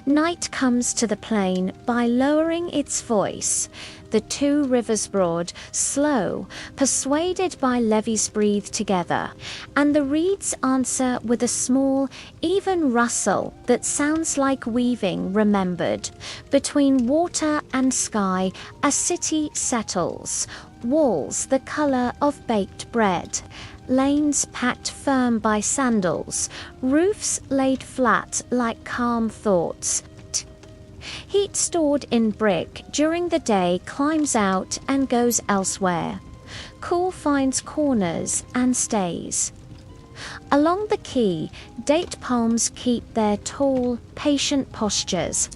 Night comes to the plain by lowering its voice. The two rivers broad, slow, persuaded by levees breathe together, and the reeds answer with a small, even rustle that sounds like weaving remembered. Between water and sky, a city settles, walls the color of baked bread, lanes packed firm by sandals, roofs laid flat like calm thoughts. Heat stored in brick during the day climbs out and goes elsewhere. Cool finds corners and stays. Along the quay, date palms keep their tall, patient postures.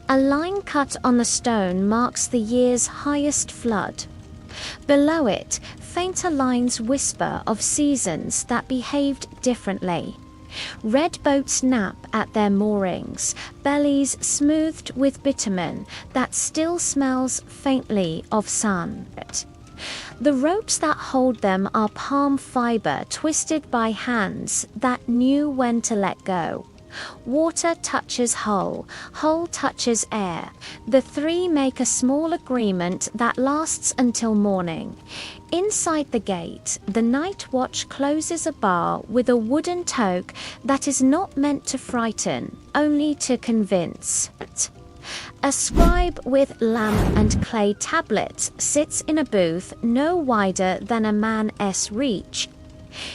A line cut on the stone marks the year's highest flood. Below it, fainter lines whisper of seasons that behaved differently. Red boats nap at their moorings, bellies smoothed with bitumen that still smells faintly of sun. The ropes that hold them are palm fiber twisted by hands that knew when to let go. Water touches hull, hull touches air. The three make a small agreement that lasts until morning. Inside the gate, the night watch closes a bar with a wooden toque that is not meant to frighten, only to convince. A scribe with lamp and clay tablets sits in a booth no wider than a man's reach.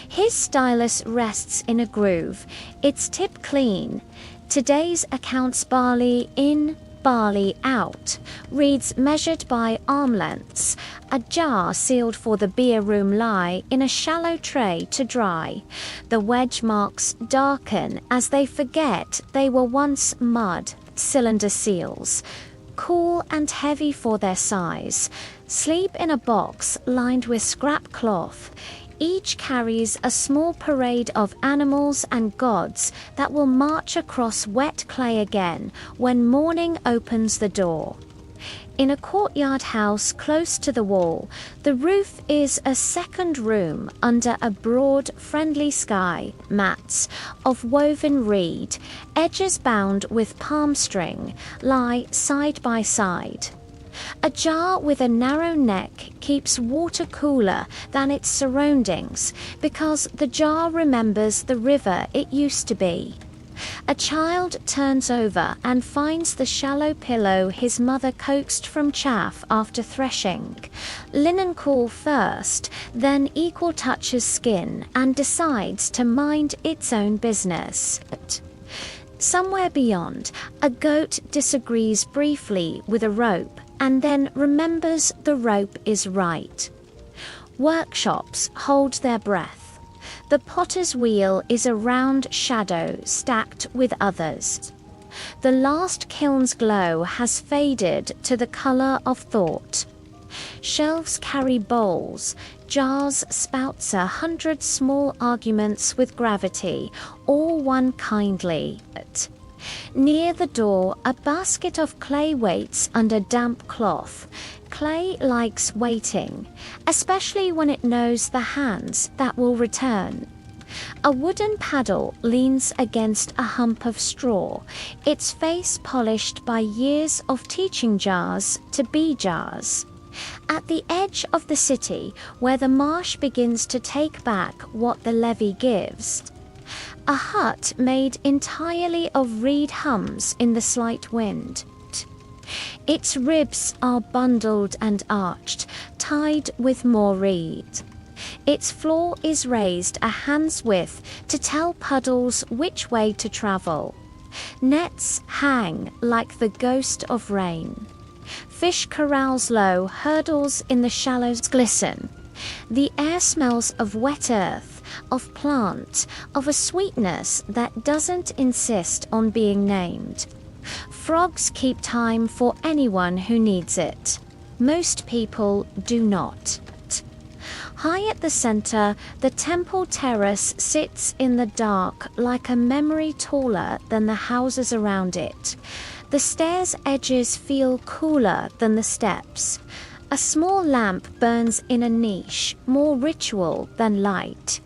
His stylus rests in a groove, its tip clean. Today's accounts barley in, barley out, reads measured by arm lengths. A jar sealed for the beer room lie in a shallow tray to dry. The wedge marks darken as they forget they were once mud, cylinder seals. Cool and heavy for their size, sleep in a box lined with scrap cloth. Each carries a small parade of animals and gods that will march across wet clay again when morning opens the door. In a courtyard house close to the wall, the roof is a second room under a broad, friendly sky, mats of woven reed, edges bound with palm string, lie side by side. A jar with a narrow neck keeps water cooler than its surroundings because the jar remembers the river it used to be. A child turns over and finds the shallow pillow his mother coaxed from chaff after threshing. Linen cool first, then equal touches skin and decides to mind its own business. Somewhere beyond, a goat disagrees briefly with a rope and then remembers the rope is right. Workshops hold their breath. The potter's wheel is a round shadow stacked with others. The last kiln's glow has faded to the color of thought. Shelves carry bowls, jars spouts 100 small arguments with gravity, all one kindly. Near the door, a basket of clay waits under damp cloth. Clay likes waiting, especially when it knows the hands that will return. A wooden paddle leans against a hump of straw, its face polished by years of teaching jars to be jars. At the edge of the city, where the marsh begins to take back what the levee gives, a hut made entirely of reed hums in the slight wind. Its ribs are bundled and arched, tied with more reed. Its floor is raised a hand's width to tell puddles which way to travel. Nets hang like the ghost of rain. Fish corrals low, hurdles in the shallows glisten. The air smells of wet earth, of plant, of a sweetness that doesn't insist on being named. Frogs keep time for anyone who needs it. Most people do not. High at the center, the temple terrace sits in the dark like a memory taller than the houses around it. The stairs' edges feel cooler than the steps. A small lamp burns in a niche, more ritual than light.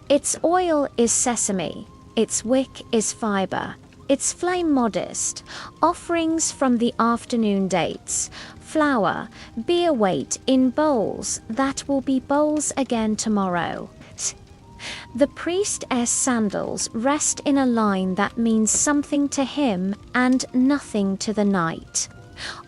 Its oil is sesame, its wick is fiber, its flame modest, offerings from the afternoon dates, flour, beer weight in bowls that will be bowls again tomorrow. The priestess sandals rest in a line that means something to him and nothing to the night.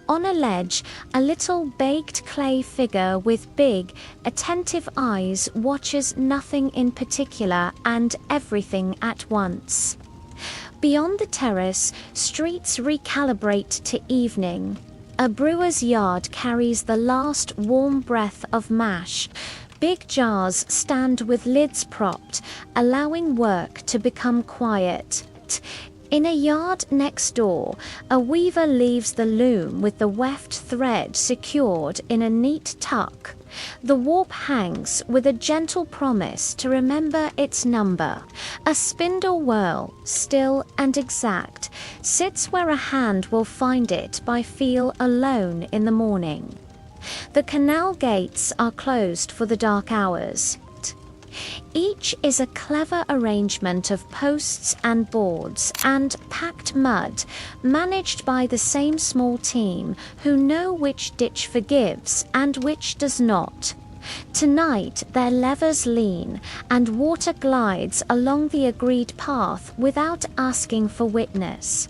On a ledge, a little baked clay figure with big, attentive eyes watches nothing in particular and everything at once. Beyond the terrace, streets recalibrate to evening. A brewer's yard carries the last warm breath of mash. Big jars stand with lids propped, allowing work to become quiet. In a yard next door, a weaver leaves the loom with the weft thread secured in a neat tuck. The warp hangs with a gentle promise to remember its number. A spindle whirl, still and exact, sits where a hand will find it by feel alone in the morning. The canal gates are closed for the dark hours. Each is a clever arrangement of posts and boards and packed mud, managed by the same small team who know which ditch forgives and which does not. Tonight their levers lean and water glides along the agreed path without asking for witness.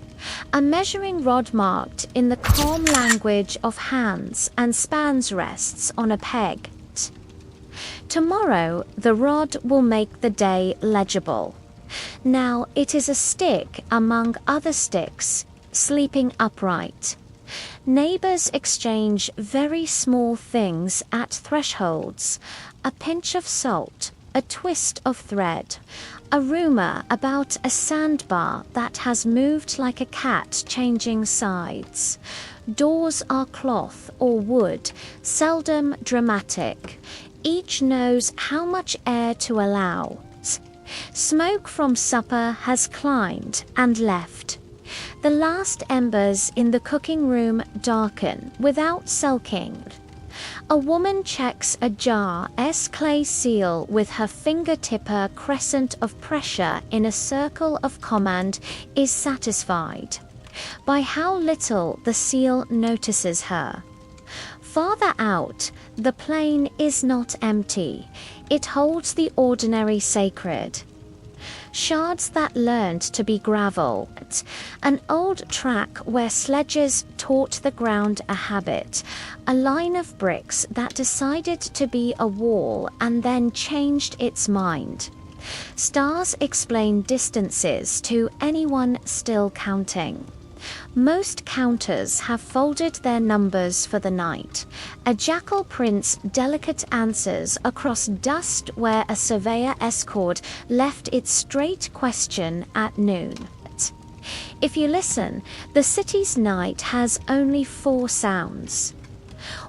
A measuring rod marked in the calm language of hands and spans rests on a peg. Tomorrow the rod will make the day legible. Now it is a stick among other sticks, sleeping upright. Neighbors exchange very small things at thresholds: a pinch of salt, a twist of thread, a rumor about a sandbar that has moved like a cat changing sides. Doors are cloth or wood, seldom dramatic. Each knows how much air to allow. Smoke from supper has climbed and left. The last embers in the cooking room darken without sulking. A woman checks a jar's clay seal with her fingertipper crescent of pressure in a circle of command, is satisfied by how little the seal notices her. Farther out, the plain is not empty. It holds the ordinary sacred. Shards that learned to be gravel, an old track where sledges taught the ground a habit, a line of bricks that decided to be a wall and then changed its mind. Stars explain distances to anyone still counting. Most counters have folded their numbers for the night. A jackal prints delicate answers across dust where a surveyor escort left its straight question at noon. If you listen, the city's night has only 4 sounds.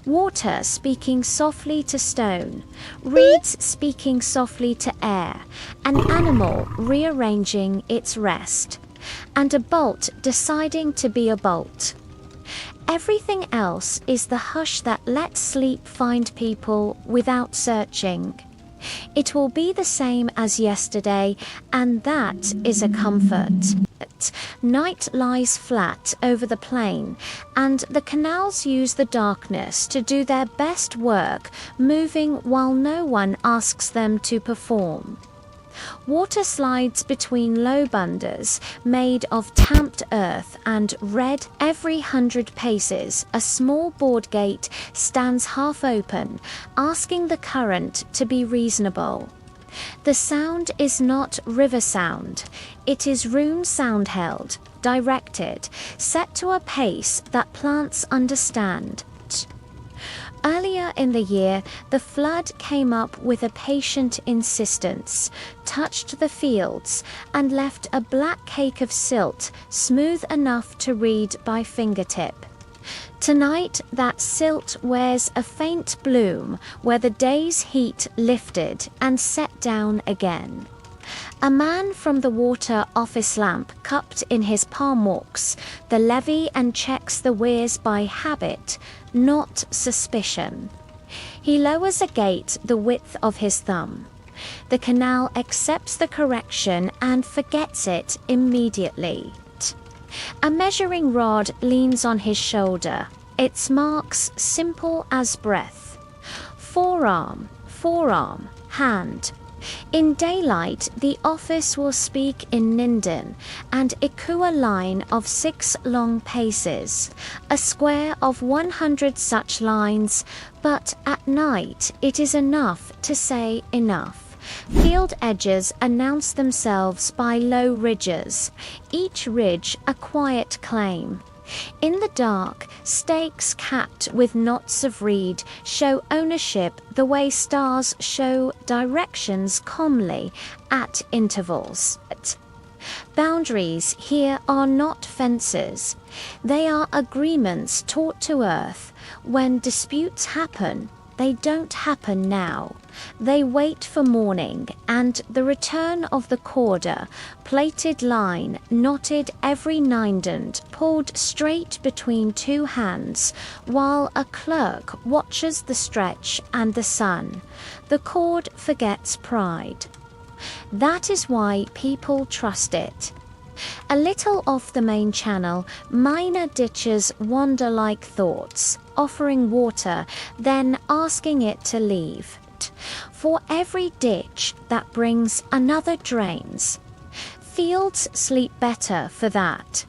Water speaking softly to stone, reeds speaking softly to air, an animal rearranging its rest, and a bolt deciding to be a bolt. Everything else is the hush that lets sleep find people without searching. It will be the same as yesterday, and that is a comfort. Night lies flat over the plain, and the canals use the darkness to do their best work, moving while no one asks them to perform. Water slides between low bunders made of tamped earth and red. Every 100 paces, a small board gate stands half open, asking the current to be reasonable. The sound is not river sound. It is room sound held, directed, set to a pace that plants understand. Earlier in the year, the flood came up with a patient insistence, touched the fields, and left a black cake of silt, smooth enough to read by fingertip. Tonight, that silt wears a faint bloom where the day's heat lifted and set down again. A man from the water office lamp cupped in his palm walks the levee and checks the weirs by habit, not suspicion. He lowers a gate the width of his thumb. The canal accepts the correction and forgets it immediately. A measuring rod leans on his shoulder, its marks simple as breath. Forearm, forearm, hand. In daylight, the office will speak in Ninden and echo a line of 6 long paces, a square of 100 such lines, but at night it is enough to say enough. Field edges announce themselves by low ridges, each ridge a quiet claim. In the dark, stakes capped with knots of reed show ownership the way stars show directions calmly at intervals. Boundaries here are not fences. They are agreements taught to Earth. When disputes happen, they don't happen now. They wait for morning and the return of the corder, plaited line, knotted every nindend, pulled straight between 2 hands, while a clerk watches the stretch and the sun. The cord forgets pride. That is why people trust it. A little off the main channel, minor ditches wander like thoughts, offering water, then asking it to leave. For every ditch that brings another drains. Fields sleep better for that.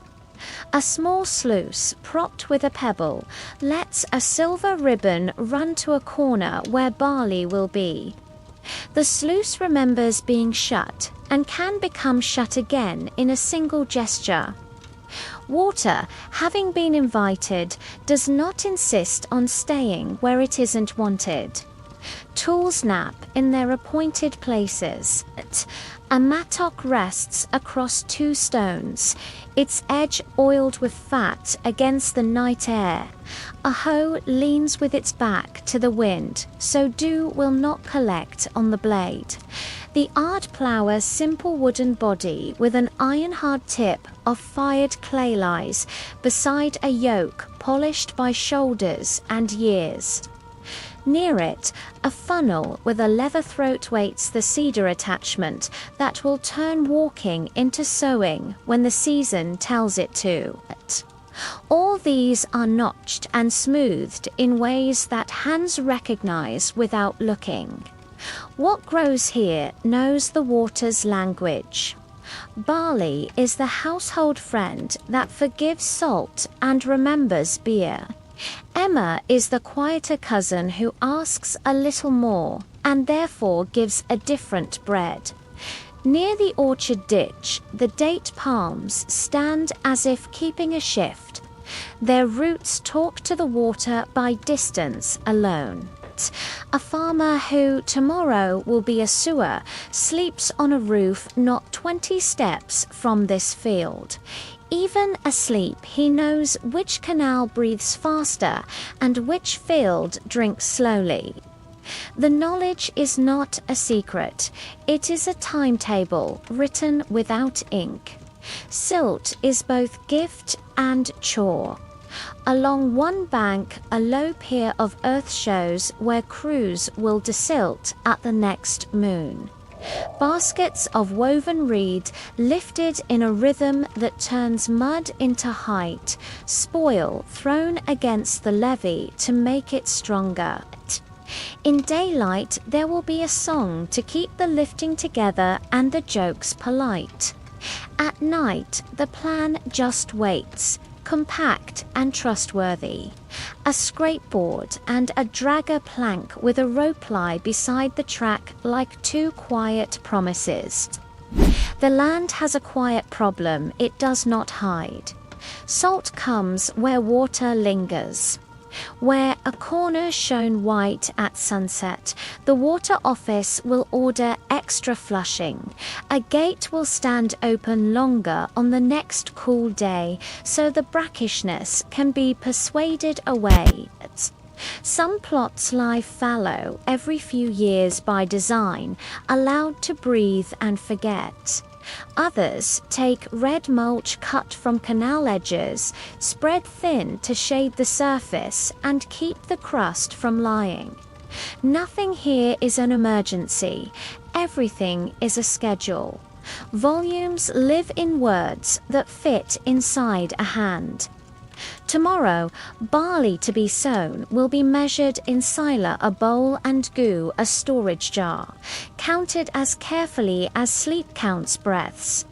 A small sluice, propped with a pebble, lets a silver ribbon run to a corner where barley will be. The sluice remembers being shut and can become shut again in a single gesture. Water, having been invited, does not insist on staying where it isn't wanted. Tools nap in their appointed places. A mattock rests across 2 stones, its edge oiled with fat against the night air. A hoe leans with its back to the wind, so dew will not collect on the blade. The ard plougher's simple wooden body with an iron-hard tip of fired clay lies beside a yoke polished by shoulders and years. Near it, a funnel with a leather throat waits the cedar attachment that will turn walking into sewing when the season tells it to. All these are notched and smoothed in ways that hands recognize without looking. What grows here knows the water's language. Barley is the household friend that forgives salt and remembers beer. Emma is the quieter cousin who asks a little more and therefore gives a different bread. Near the orchard ditch, the date palms stand as if keeping a shift. Their roots talk to the water by distance alone. A farmer who tomorrow will be a sewer sleeps on a roof not 20 steps from this field. Even asleep, he knows which canal breathes faster and which field drinks slowly. The knowledge is not a secret. It is a timetable written without ink. Silt is both gift and chore. Along one bank, a low pier of earth shows where crews will desilt at the next moon. Baskets of woven reed lifted in a rhythm that turns mud into height, spoil thrown against the levee to make it stronger. In daylight there will be a song to keep the lifting together and the jokes polite. At night the plan just waits, compact and trustworthy. A scrapeboard and a dragger plank with a rope lie beside the track like 2 quiet promises. The land has a quiet problem it does not hide. Salt comes where water lingers. Where a corner shown white at sunset, the water office will order extra flushing. A gate will stand open longer on the next cool day, so the brackishness can be persuaded away. Some plots lie fallow every few years by design, allowed to breathe and forget. Others take red mulch cut from canal edges, spread thin to shade the surface and keep the crust from lying. Nothing here is an emergency. Everything is a schedule. Volumes live in words that fit inside a hand. Tomorrow, barley to be sown will be measured in sila a bowl and gu a storage jar, counted as carefully as sleep counts breaths.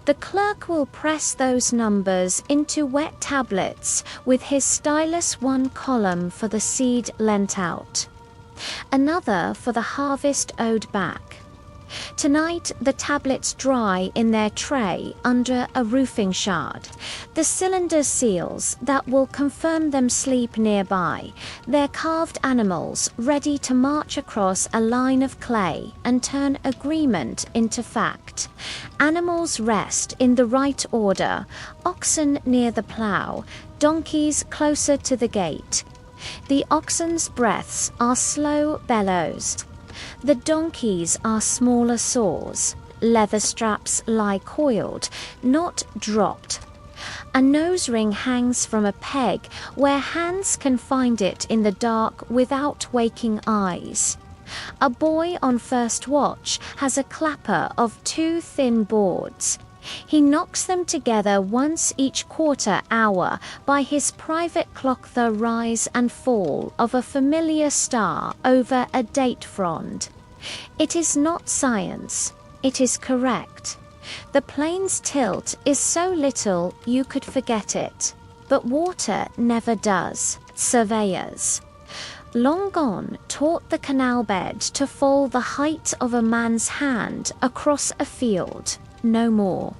The clerk will press those numbers into wet tablets with his stylus, one column for the seed lent out, another for the harvest owed back. Tonight the tablets dry in their tray under a roofing shard, the cylinder seals that will confirm them sleep nearby, their carved animals ready to march across a line of clay and turn agreement into fact. Animals rest in the right order, oxen near the plough, donkeys closer to the gate. The oxen's breaths are slow bellows. The donkeys are smaller saws. Leather straps lie coiled, not dropped. A nose ring hangs from a peg where hands can find it in the dark without waking eyes. A boy on first watch has a clapper of 2 thin boards. He knocks them together once each quarter hour by his private clock, the rise and fall of a familiar star over a date frond. It is not science, it is correct. The plane's tilt is so little you could forget it, but water never does. Surveyors, long gone, taught the canal bed to fall the height of a man's hand across a field. No more.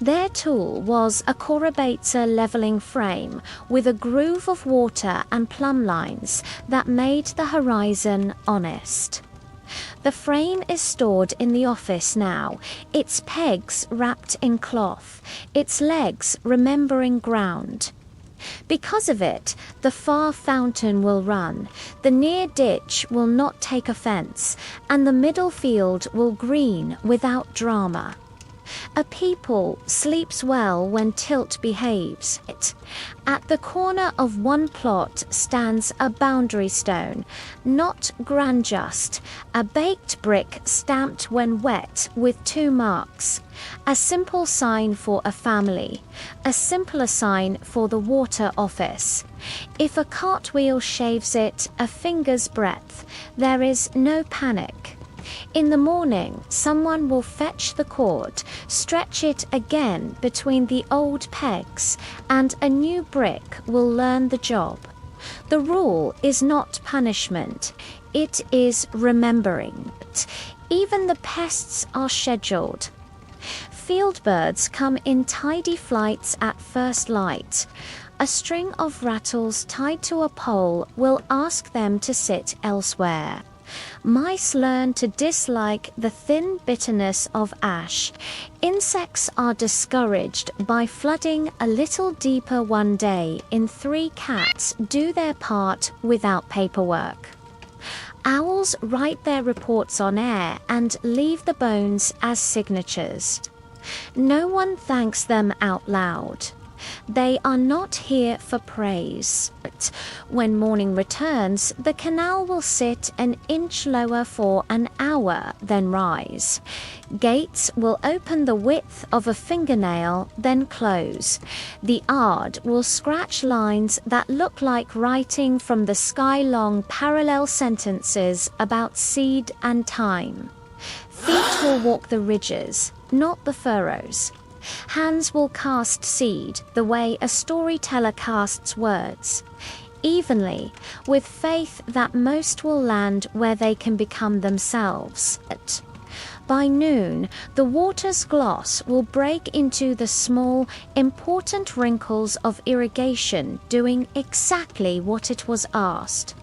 Their tool was a Corabater levelling frame with a groove of water and plumb lines that made the horizon honest. The frame is stored in the office now, its pegs wrapped in cloth, its legs remembering ground. Because of it, the far fountain will run, the near ditch will not take offence, and the middle field will green without drama. A people sleeps well when tilt behaves. At the corner of one plot stands a boundary stone, not granjust, a baked brick stamped when wet with 2 marks, a simple sign for a family, a simpler sign for the water office. If a cartwheel shaves it a finger's breadth, there is no panic. In the morning, someone will fetch the cord, stretch it again between the old pegs, and a new brick will learn the job. The rule is not punishment, it is remembering. Even the pests are scheduled. Field birds come in tidy flights at first light. A string of rattles tied to a pole will ask them to sit elsewhere. Mice learn to dislike the thin bitterness of ash. Insects are discouraged by flooding a little deeper one day in 3 cats do their part without paperwork. Owls write their reports on air and leave the bones as signatures. No one thanks them out loud. They are not here for praise. When morning returns, the canal will sit an inch lower for an hour, then rise. Gates will open the width of a fingernail, then close. The ard will scratch lines that look like writing from the sky-long parallel sentences about seed and time. Feet will walk the ridges, not the furrows. Hands will cast seed the way a storyteller casts words, evenly, with faith that most will land where they can become themselves. By noon, the water's gloss will break into the small, important wrinkles of irrigation doing exactly what it was asked.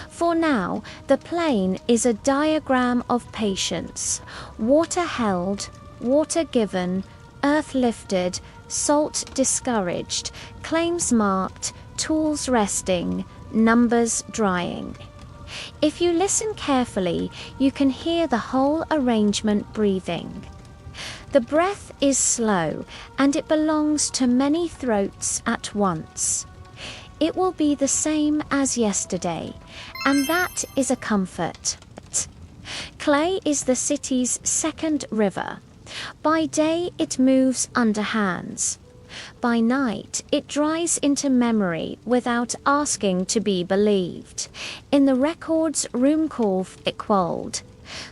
For now, the plain is a diagram of patience. Water held, water given, earth lifted, salt discouraged, claims marked, tools resting, numbers drying. If you listen carefully, you can hear the whole arrangement breathing. The breath is slow, and it belongs to many throats at once. It will be the same as yesterday, and that is a comfort. Clay is the city's second river. By day it moves under hands. By night it dries into memory without asking to be believed. In the record's room call it quolled.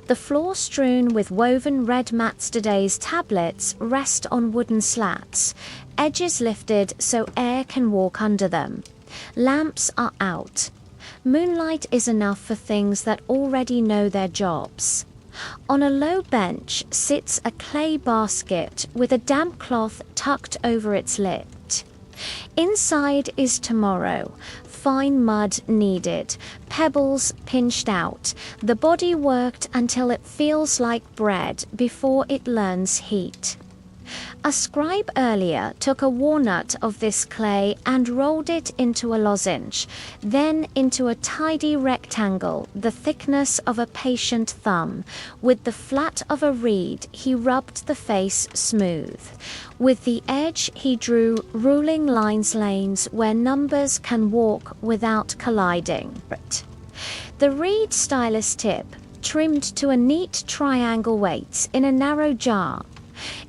The floor strewn with woven red Matstaday's tablets rest on wooden slats, edges lifted so air can walk under them. Lamps are out. Moonlight is enough for things that already know their jobs. On a low bench sits a clay basket with a damp cloth tucked over its lid. Inside is tomorrow, fine mud needed, pebbles pinched out, the body worked until it feels like bread before it learns heat. A scribe earlier took a walnut of this clay and rolled it into a lozenge, then into a tidy rectangle the thickness of a patient thumb. With the flat of a reed he rubbed the face smooth. With the edge he drew ruling lanes where numbers can walk without colliding. The reed stylus tip trimmed to a neat triangle waits in a narrow jar.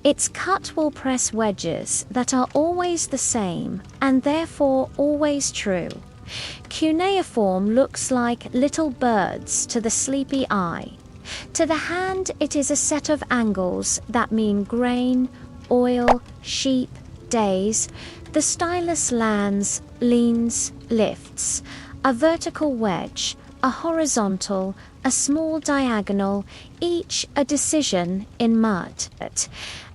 Its cut will press wedges that are always the same and therefore always true. Cuneiform looks like little birds to the sleepy eye. To the hand it is a set of angles that mean grain, oil, sheep, days. The stylus lands, leans, lifts. A vertical wedge, a horizontal, a small diagonal, each a decision in mud.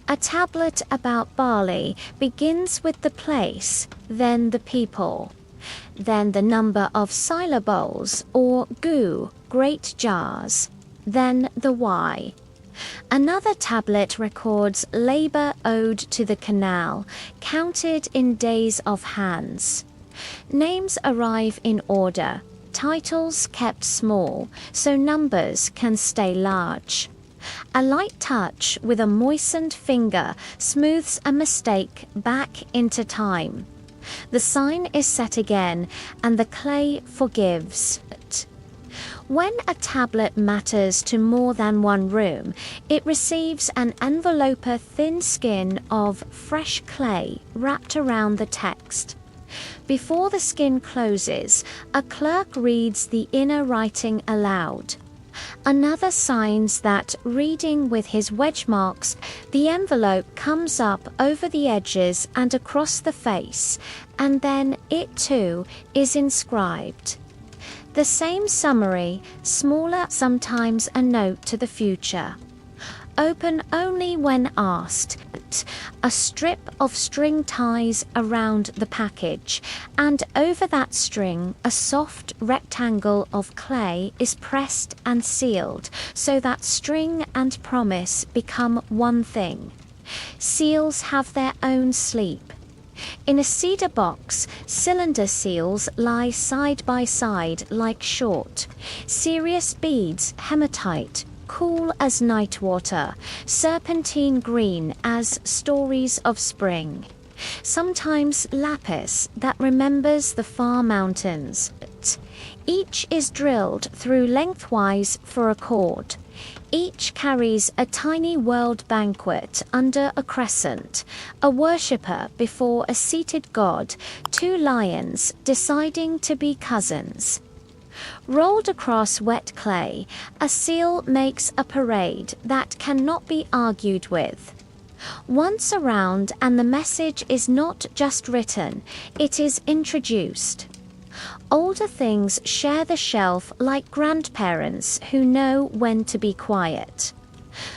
A tablet about barley begins with the place, then the people, then the number of syllables or gu, great jars, then the why. Another tablet records labor owed to the canal, counted in days of hands. Names arrive in order, titles kept small, so numbers can stay large. A light touch with a moistened finger smooths a mistake back into time. The sign is set again, and the clay forgives. When a tablet matters to more than one room, it receives an enveloper thin skin of fresh clay wrapped around the text. Before the skin closes, a clerk reads the inner writing aloud. Another signs that, reading with his wedge marks, the envelope comes up over the edges and across the face, and then it too is inscribed. The same summary, smaller, sometimes a note to the future. Open only when asked. A strip of string ties around the package, and over that string a soft rectangle of clay is pressed and sealed so that string and promise become one thing. Seals have their own sleep. In a cedar box, cylinder seals lie side by side like short. Serious beads, hematite, cool as night water, serpentine green as stories of spring. Sometimes lapis that remembers the far mountains. Each is drilled through lengthwise for a chord. Each carries a tiny world banquet under a crescent, a worshipper before a seated god, two lions deciding to be cousins. Rolled across wet clay, a seal makes a parade that cannot be argued with. Once around and the message is not just written, it is introduced. Older things share the shelf like grandparents who know when to be quiet.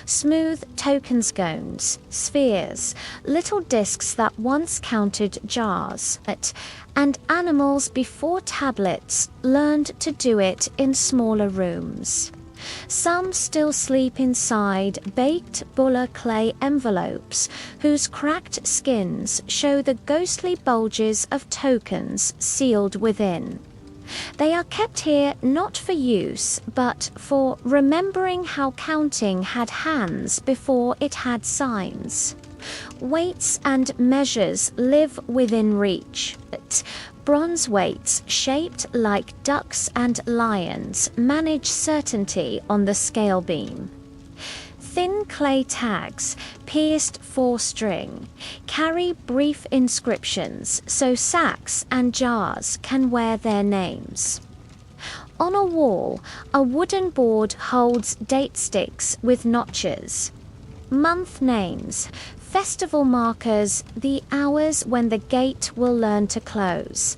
Smooth token scones, spheres, little discs that once counted jars, and animals before tablets learned to do it in smaller rooms. Some still sleep inside baked bulla clay envelopes whose cracked skins show the ghostly bulges of tokens sealed within. They are kept here not for use, but for remembering how counting had hands before it had signs. Weights and measures live within reach. Bronze weights shaped like ducks and lions manage certainty on the scale beam. Thin clay tags, pierced for string, carry brief inscriptions so sacks and jars can wear their names. On a wall, a wooden board holds date sticks with notches, month names, festival markers, the hours when the gate will learn to close.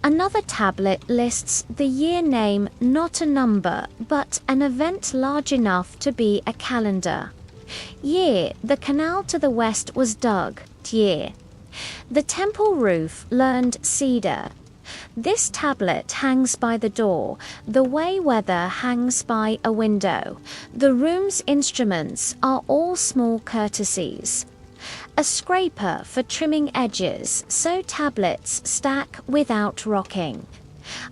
Another tablet lists the year name, not a number, but an event large enough to be a calendar. Year, the canal to the west was dug. Year. The temple roof learned cedar. This tablet hangs by the door, the way weather hangs by a window. The room's instruments are all small courtesies. A scraper for trimming edges so tablets stack without rocking.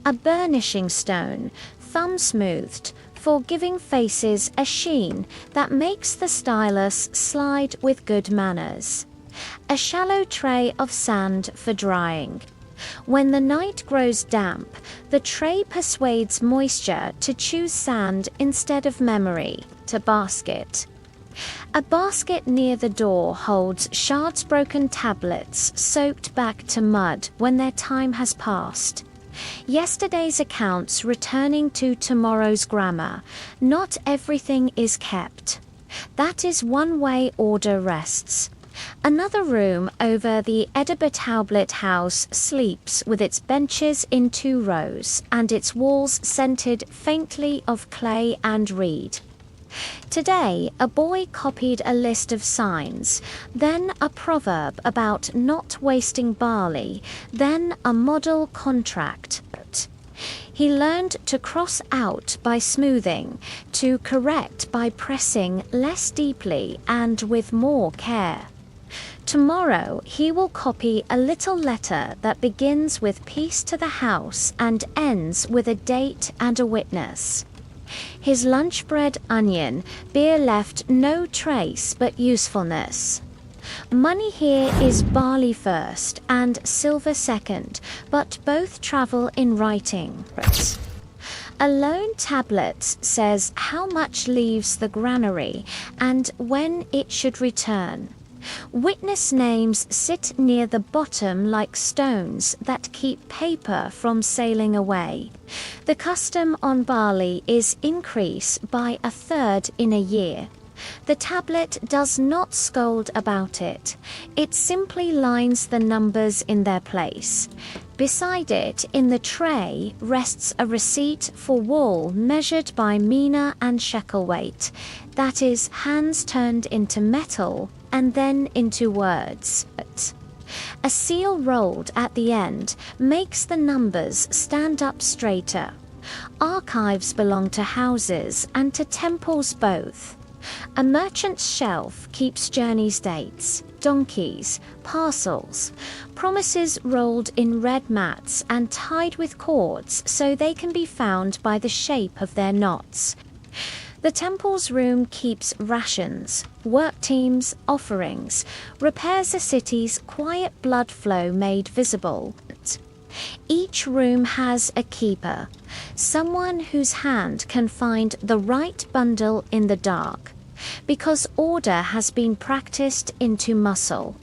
A burnishing stone, thumb-smoothed, for giving faces a sheen that makes the stylus slide with good manners. A shallow tray of sand for drying. When the night grows damp, the tray persuades moisture to choose sand instead of memory, to basket. A basket near the door holds shards broken tablets soaked back to mud when their time has passed. Yesterday's accounts returning to tomorrow's grammar. Not everything is kept. That is one way order rests. Another room over the Edinburgh Tablet House sleeps with its benches in 2 rows and its walls scented faintly of clay and reed. Today, a boy copied a list of signs, then a proverb about not wasting barley, then a model contract. He learned to cross out by smoothing, to correct by pressing less deeply and with more care. Tomorrow he will copy a little letter that begins with peace to the house and ends with a date and a witness. His lunch bread onion, beer left no trace but usefulness. Money here is barley first and silver second, but both travel in writing. A lone tablet says how much leaves the granary and when it should return. Witness names sit near the bottom like stones that keep paper from sailing away. The custom on barley is increase by 1/3 in a year. The tablet does not scold about it. It simply lines the numbers in their place. Beside it, in the tray, rests a receipt for wool measured by mina and shekel weight, that is, hands turned into metal and then into words. A seal rolled at the end makes the numbers stand up straighter. Archives belong to houses and to temples both. A merchant's shelf keeps journeys' dates, donkeys, parcels, promises rolled in red mats and tied with cords so they can be found by the shape of their knots. The temple's room keeps rations, work teams, offerings, repairs a city's quiet blood flow made visible. Each room has a keeper, someone whose hand can find the right bundle in the dark, because order has been practiced into muscle.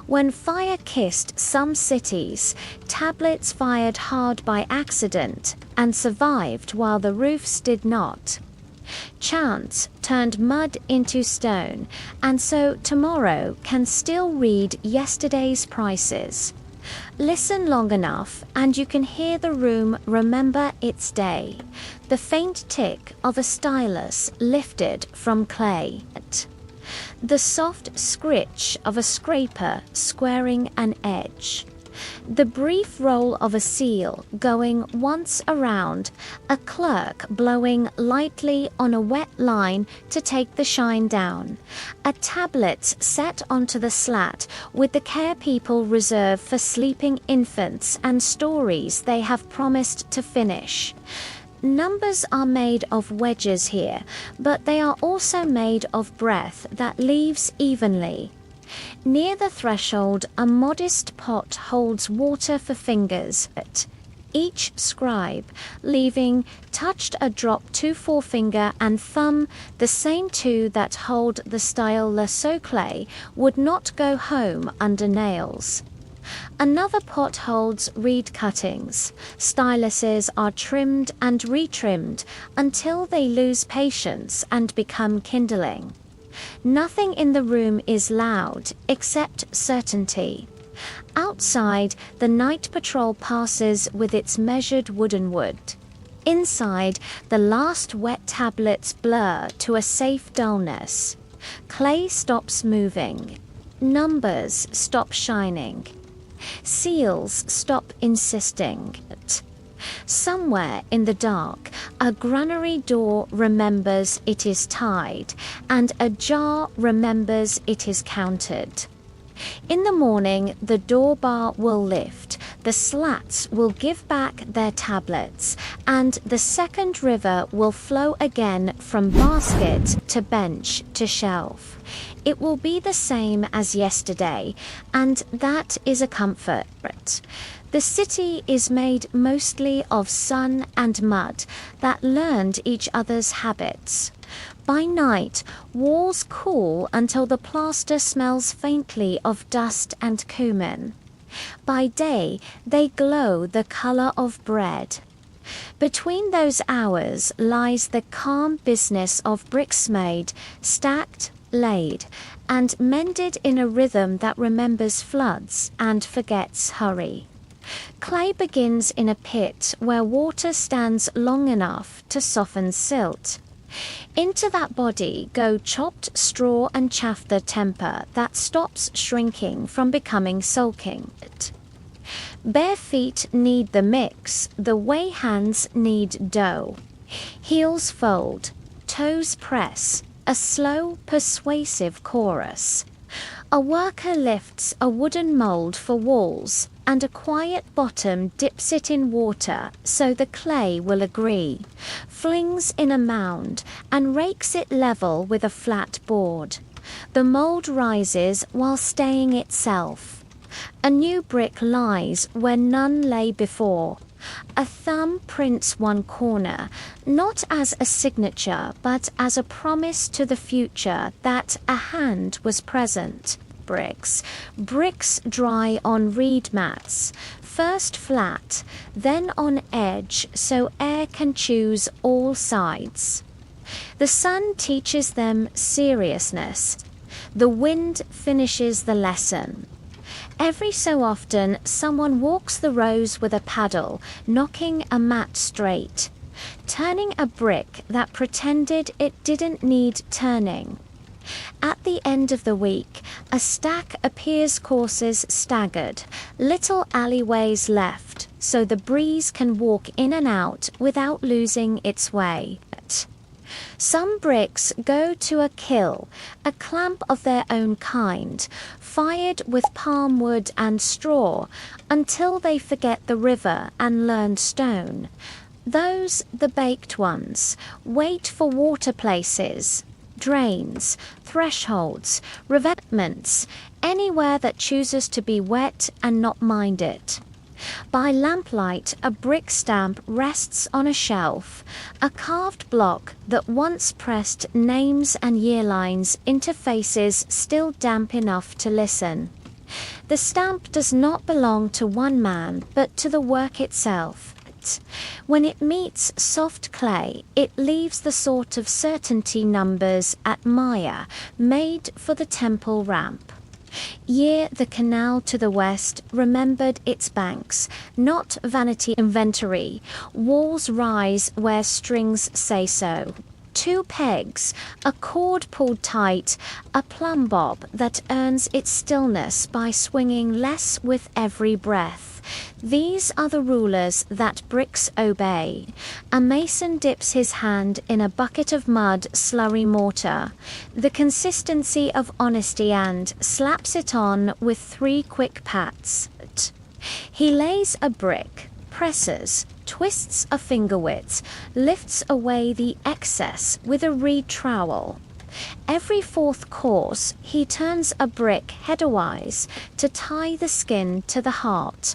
When fire kissed some cities, tablets fired hard by accident and survived while the roofs did not. Chance turned mud into stone, and so tomorrow can still read yesterday's prices. Listen long enough and you can hear the room remember its day, the faint tick of a stylus lifted from clay, the soft scritch of a scraper squaring an edge, the brief roll of a seal going once around, a clerk blowing lightly on a wet line to take the shine down, a tablet set onto the slat with the care people reserve for sleeping infants and stories they have promised to finish. Numbers are made of wedges here, but they are also made of breath that leaves evenly. Near the threshold, a modest pot holds water for fingers. each scribe leaving touched a drop to forefinger and thumb, the same two that hold the style le socle, would not go home under nails. Another pot holds reed cuttings. Styluses are trimmed and retrimmed until they lose patience and become kindling. Nothing in the room is loud except certainty. Outside, the night patrol passes with its measured wooden wood. Inside, the last wet tablets blur to a safe dullness. Clay stops moving. Numbers stop shining. Seals stop insisting. Somewhere in the dark, a granary door remembers it is tied, and a jar remembers it is counted. In the morning, the door bar will lift, the slats will give back their tablets, and the second river will flow again from basket to bench to shelf. It will be the same as yesterday, and that is a comfort. The city is made mostly of sun and mud that learned each other's habits. By night, walls cool until the plaster smells faintly of dust and cumin. By day, they glow the color of bread. Between those hours lies the calm business of bricks made, stacked, laid, and mended in a rhythm that remembers floods and forgets hurry. Clay begins in a pit where water stands long enough to soften silt. Into that body go chopped straw and chaff the temper that stops shrinking from becoming sulking. Bare feet need the mix, the way hands need dough. Heels fold, toes press, a slow, persuasive chorus. A worker lifts a wooden mold for walls, and a quiet bottom dips it in water so the clay will agree, flings in a mound, and rakes it level with a flat board. The mold rises while staying itself. A new brick lies where none lay before. A thumb prints one corner, not as a signature, but as a promise to the future that a hand was present. Bricks dry on reed mats, first flat, then on edge so air can choose all sides. The sun teaches them seriousness. The wind finishes the lesson. Every so often, someone walks the rows with a paddle, knocking a mat straight, turning a brick that pretended it didn't need turning. At the end of the week, a stack appears courses staggered, little alleyways left, so the breeze can walk in and out without losing its way. Some bricks go to a kill, a clamp of their own kind, fired with palm wood and straw, until they forget the river and learn stone. Those, the baked ones, wait for water places, drains, thresholds, revetments, anywhere that chooses to be wet and not mind it. By lamplight, a brick stamp rests on a shelf, a carved block that once pressed names and year lines into faces still damp enough to listen. The stamp does not belong to one man, but to the work itself. When it meets soft clay, it leaves the sort of certainty numbers at Maya, made for the temple ramp. Year the canal to the west remembered its banks, not vanity inventory. Walls rise where strings say so. 2 pegs, a cord pulled tight, a plumb bob that earns its stillness by swinging less with every breath. These are the rulers that bricks obey. A mason dips his hand in a bucket of mud, slurry mortar, the consistency of honesty, and slaps it on with 3 quick pats. He lays a brick, presses, twists a fingerwit, lifts away the excess with a reed trowel. Every 4th course, he turns a brick headwise to tie the skin to the heart.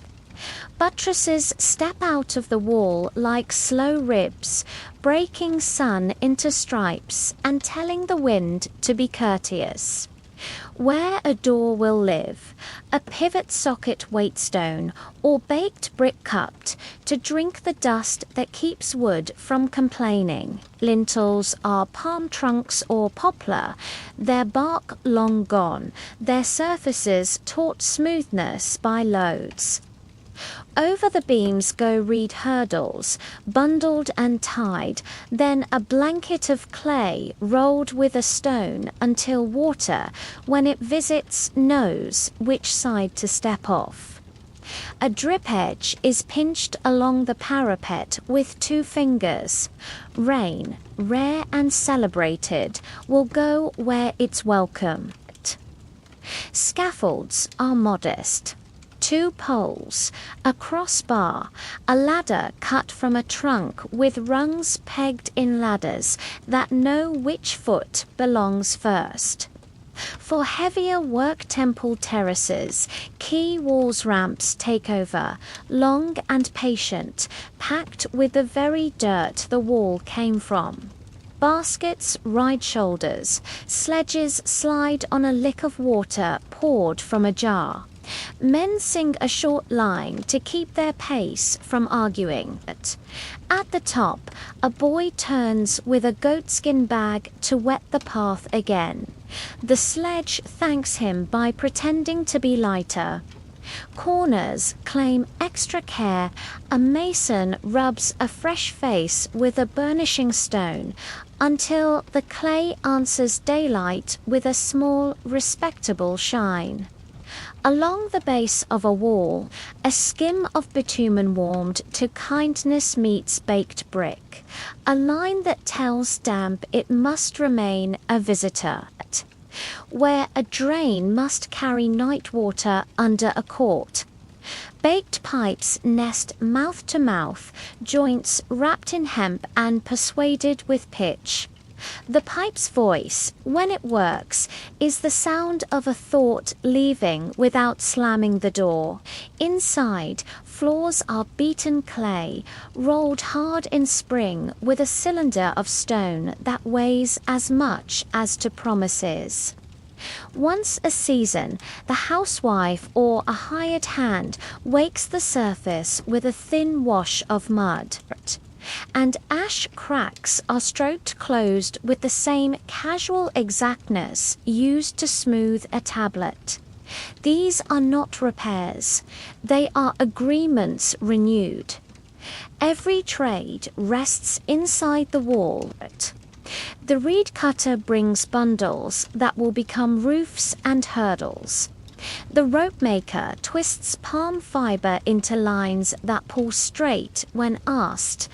Buttresses step out of the wall like slow ribs, breaking sun into stripes and telling the wind to be courteous. Where a door will live, a pivot socket waitstone or baked brick cupped to drink the dust that keeps wood from complaining. Lintels are palm trunks or poplar, their bark long gone, their surfaces taught smoothness by loads. Over the beams go reed hurdles, bundled and tied, then a blanket of clay rolled with a stone until water, when it visits, knows which side to step off. A drip edge is pinched along the parapet with 2 fingers. Rain, rare and celebrated, will go where it's welcome. Scaffolds are modest. 2 poles, a crossbar, a ladder cut from a trunk with rungs pegged in ladders that know which foot belongs first. For heavier work temple terraces, key walls ramps take over, long and patient, packed with the very dirt the wall came from. Baskets ride shoulders, sledges slide on a lick of water poured from a jar. Men sing a short line to keep their pace from arguing. At the top, a boy turns with a goatskin bag to wet the path again. The sledge thanks him by pretending to be lighter. Corners claim extra care. A mason rubs a fresh face with a burnishing stone until the clay answers daylight with a small, respectable shine. Along the base of a wall, a skim of bitumen warmed to kindness meets baked brick, a line that tells damp it must remain a visitor. Where a drain must carry night water under a court. Baked pipes nest mouth to mouth, joints wrapped in hemp and persuaded with pitch. The pipe's voice, when it works, is the sound of a thought leaving without slamming the door. Inside, floors are beaten clay, rolled hard in spring with a cylinder of stone that weighs as much as to promises. Once a season, the housewife or a hired hand wakes the surface with a thin wash of mud. And ash cracks are stroked closed with the same casual exactness used to smooth a tablet. These are not repairs, they are agreements renewed. Every trade rests inside the wall. The reed cutter brings bundles that will become roofs and hurdles. The rope maker twists palm fiber into lines that pull straight when asked.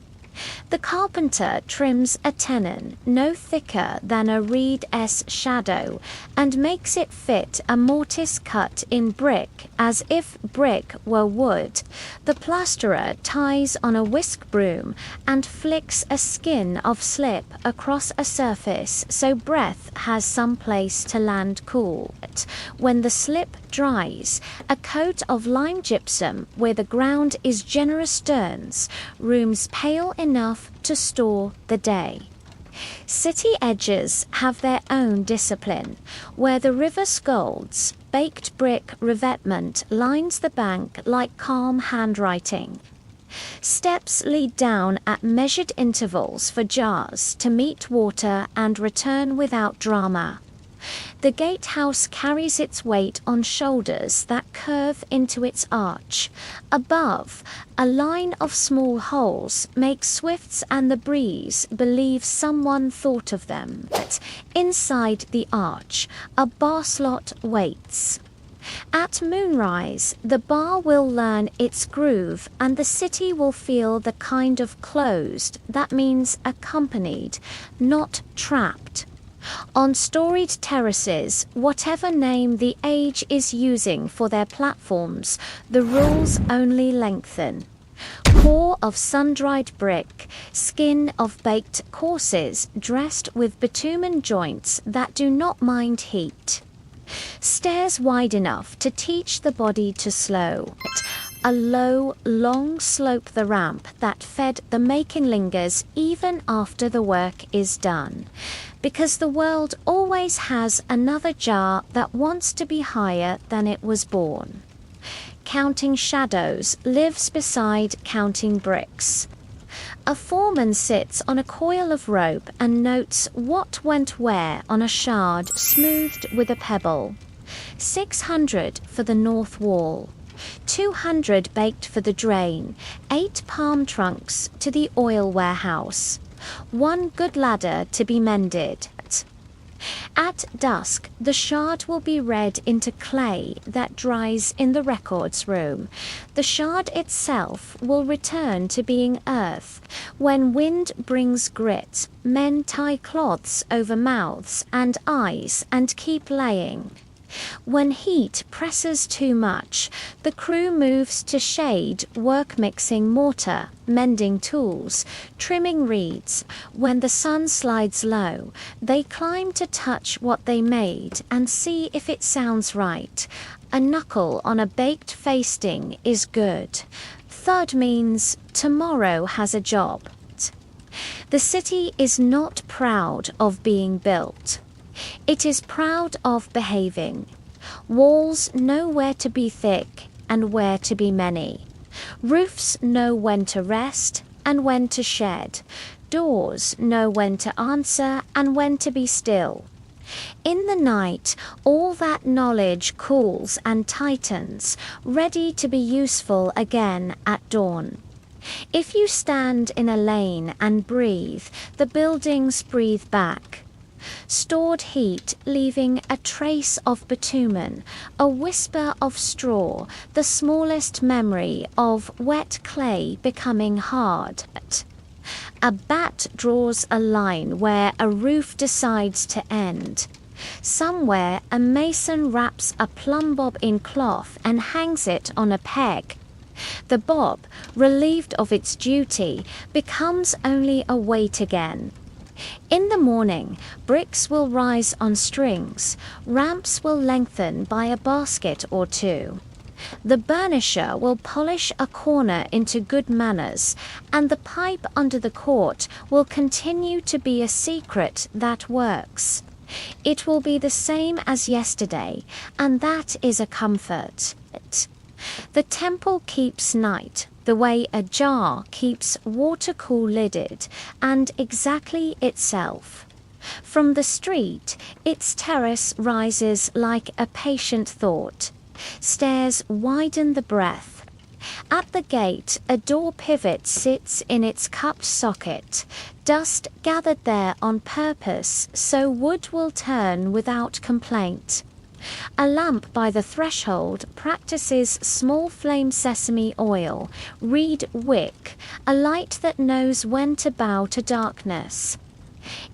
The carpenter trims a tenon no thicker than a reed-s shadow and makes it fit a mortise cut in brick as if brick were wood. The plasterer ties on a whisk broom and flicks a skin of slip across a surface so breath has some place to land cool. When the slip dries, a coat of lime gypsum where the ground is generous stones, rooms pale enough to store the day. City edges have their own discipline. Where the river scolds, baked brick revetment lines the bank like calm handwriting. Steps lead down at measured intervals for jars to meet water and return without drama. The gatehouse carries its weight on shoulders that curve into its arch. Above, a line of small holes makes swifts and the breeze believe someone thought of them. But inside the arch, a bar slot waits. At moonrise, the bar will learn its groove and the city will feel the kind of closed that means accompanied, not trapped. On storied terraces, whatever name the age is using for their platforms, the rules only lengthen. Core of sun-dried brick, skin of baked courses dressed with bitumen joints that do not mind heat. Stairs wide enough to teach the body to slow. A low, long slope the ramp that fed the making lingers even after the work is done, because the world always has another jar that wants to be higher than it was born. Counting shadows lives beside counting bricks. A foreman sits on a coil of rope and notes what went where on a shard smoothed with a pebble. 600 for the north wall. 200 baked for the drain, 8 palm trunks to the oil warehouse, 1 good ladder to be mended. At dusk, the shard will be read into clay that dries in the records room. The shard itself will return to being earth. When wind brings grit, men tie cloths over mouths and eyes and keep laying. When heat presses too much, the crew moves to shade, work mixing mortar, mending tools, trimming reeds. When the sun slides low, they climb to touch what they made and see if it sounds right. A knuckle on a baked fasting is good. Thud means tomorrow has a job. The city is not proud of being built. It is proud of behaving. Walls know where to be thick and where to be many. Roofs know when to rest and when to shed. Doors know when to answer and when to be still. In the night, all that knowledge cools and tightens, ready to be useful again at dawn. If you stand in a lane and breathe, the buildings breathe back. Stored heat leaving a trace of bitumen, a whisper of straw, the smallest memory of wet clay becoming hard. A bat draws a line where a roof decides to end. Somewhere a mason wraps a plumb bob in cloth and hangs it on a peg. The bob, relieved of its duty, becomes only a weight again. In the morning, bricks will rise on strings, ramps will lengthen by a basket or two. The burnisher will polish a corner into good manners, and the pipe under the court will continue to be a secret that works. It will be the same as yesterday, and that is a comfort. The temple keeps night, the way a jar keeps water cool lidded, and exactly itself. From the street, its terrace rises like a patient thought. Stairs widen the breath. At the gate, a door pivot sits in its cupped socket, dust gathered there on purpose so wood will turn without complaint. A lamp by the threshold practices small flame sesame oil, reed wick, a light that knows when to bow to darkness.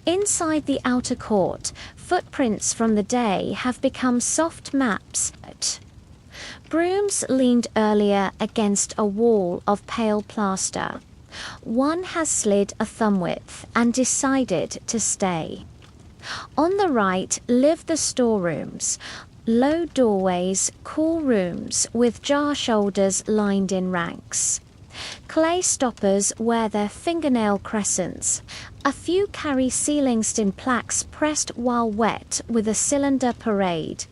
Inside the outer court, footprints from the day have become soft maps. Brooms leaned earlier against a wall of pale plaster. One has slid a thumb width and decided to stay. On the right live the storerooms, low doorways, cool rooms with jar shoulders lined in ranks. Clay stoppers wear their fingernail crescents. A few carry ceiling stin plaques pressed while wet with a cylinder parade.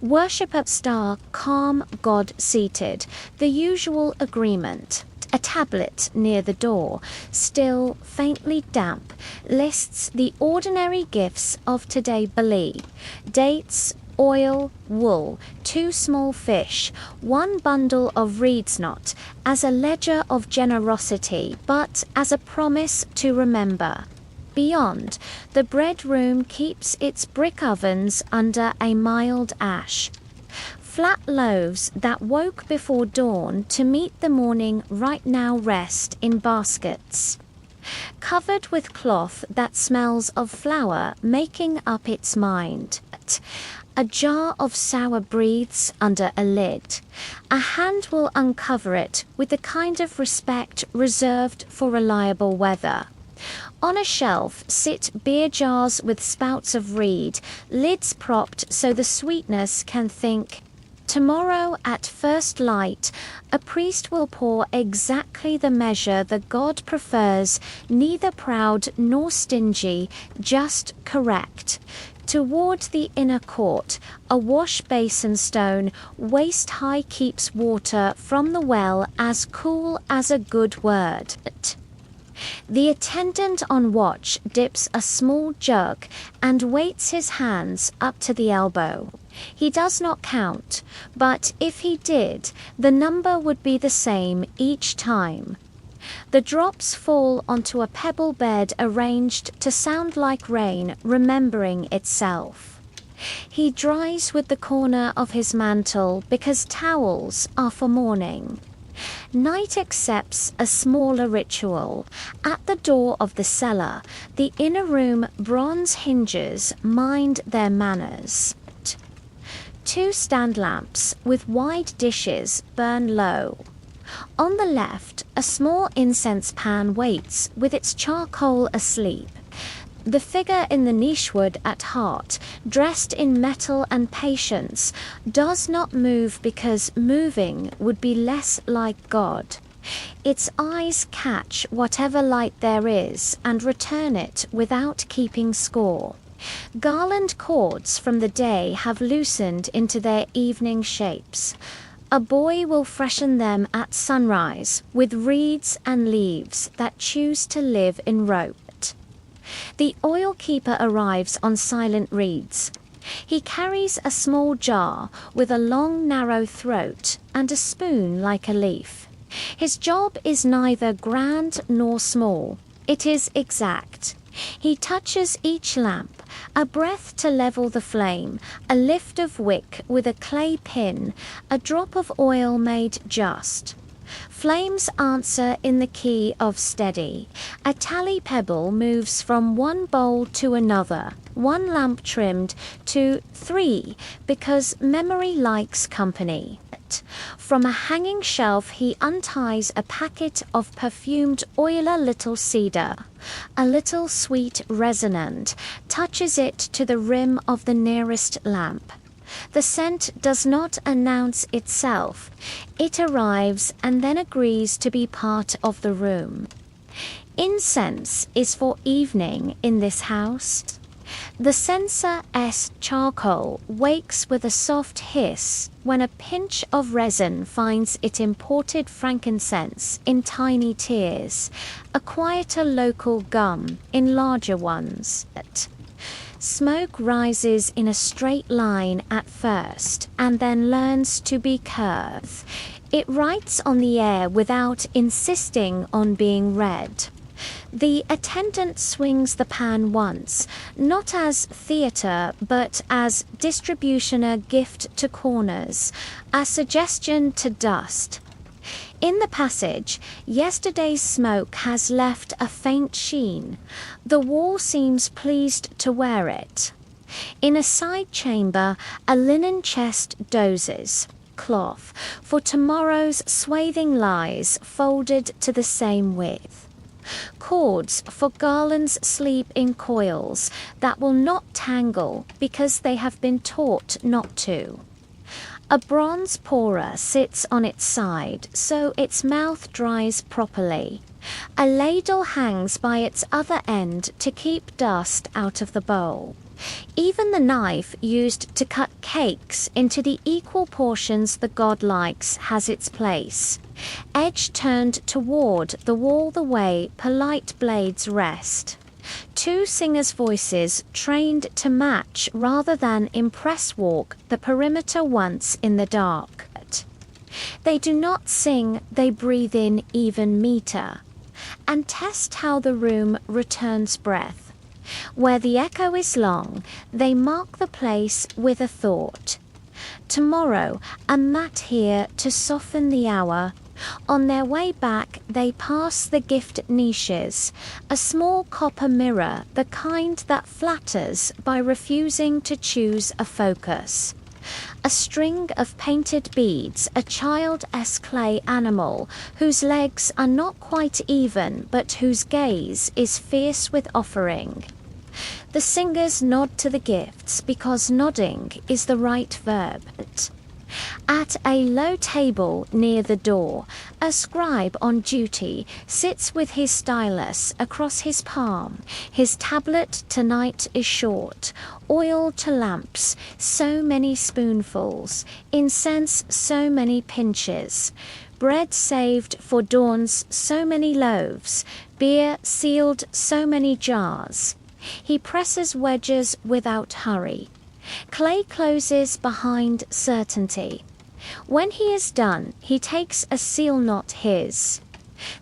Worship at star, calm God seated, the usual agreement. A tablet near the door, still faintly damp, lists the ordinary gifts of today believe: dates, oil, wool, 2 small fish, 1 bundle of reed's knot, as a ledger of generosity, but as a promise to remember. Beyond, the bread room keeps its brick ovens under a mild ash. Flat loaves that woke before dawn to meet the morning right now rest in baskets. Covered with cloth that smells of flour making up its mind. A jar of sour breathes under a lid. A hand will uncover it with the kind of respect reserved for reliable weather. On a shelf sit beer jars with spouts of reed, lids propped so the sweetness can think, Tomorrow at first light, a priest will pour exactly the measure the god prefers, neither proud nor stingy, just correct. Toward the inner court, a wash basin stone waist high keeps water from the well as cool as a good word. The attendant on watch dips a small jug and weights his hands up to the elbow. He does not count, but if he did, the number would be the same each time. The drops fall onto a pebble bed arranged to sound like rain remembering itself. He dries with the corner of his mantle because towels are for mourning. Night accepts a smaller ritual. At the door of the cellar, the inner room bronze hinges mind their manners. 2 stand lamps with wide dishes burn low. On the left, a small incense pan waits with its charcoal asleep. The figure in the nichewood at heart, dressed in metal and patience, does not move because moving would be less like God. Its eyes catch whatever light there is and return it without keeping score. Garland cords from the day have loosened into their evening shapes. A boy will freshen them at sunrise with reeds and leaves that choose to live in rope. The oil keeper arrives on silent reeds. He carries a small jar with a long narrow throat and a spoon like a leaf. His job is neither grand nor small. It is exact. He touches each lamp, a breath to level the flame, a lift of wick with a clay pin, a drop of oil made just. Flames answer in the key of steady. A tally pebble moves from one bowl to another, one lamp trimmed to 3, because memory likes company. From a hanging shelf he unties a packet of perfumed oiler little cedar. A little sweet resonant touches it to the rim of the nearest lamp. The scent does not announce itself. It arrives and then agrees to be part of the room. Incense is for evening in this house. The censer-s charcoal wakes with a soft hiss when a pinch of resin finds it imported frankincense in tiny tears, a quieter local gum in larger ones. Smoke rises in a straight line at first and then learns to be curved. It writes on the air without insisting on being read. The attendant swings the pan once, not as theatre but as distributioner gift to corners, a suggestion to dust. In the passage, yesterday's smoke has left a faint sheen. The wall seems pleased to wear it. In a side chamber, a linen chest dozes. Cloth, for tomorrow's swathing lies folded to the same width. Cords for garlands sleep in coils that will not tangle because they have been taught not to. A bronze pourer sits on its side so its mouth dries properly. A ladle hangs by its other end to keep dust out of the bowl. Even the knife used to cut cakes into the equal portions the god likes has its place. Edge turned toward the wall the way polite blades rest. 2 singers' voices trained to match rather than impress walk the perimeter once in the dark. They do not sing, they breathe in even meter, and test how the room returns breath. Where the echo is long, they mark the place with a thought. Tomorrow, a mat here to soften the hour. On their way back, they pass the gift niches, a small copper mirror, the kind that flatters by refusing to choose a focus. A string of painted beads, a child-esque clay animal, whose legs are not quite even, but whose gaze is fierce with offering. The singers nod to the gifts because nodding is the right verb. At a low table near the door, a scribe on duty sits with his stylus across his palm. His tablet tonight is short, oil to lamps, so many spoonfuls, incense so many pinches, bread saved for dawn's so many loaves, beer sealed so many jars. He presses wedges without hurry. Clay closes behind certainty. When he is done, he takes a seal knot his.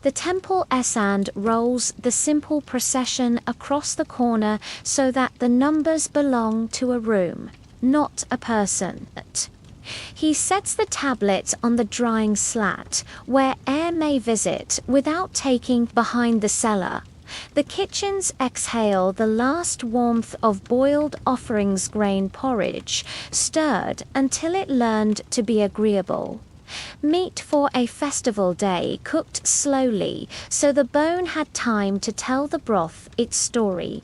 The temple Esand rolls the simple procession across the corner so that the numbers belong to a room, not a person. He sets the tablet on the drying slat, where air may visit without taking behind the cellar. The kitchens exhale the last warmth of boiled offerings grain porridge, stirred until it learned to be agreeable. Meat for a festival day cooked slowly, so the bone had time to tell the broth its story.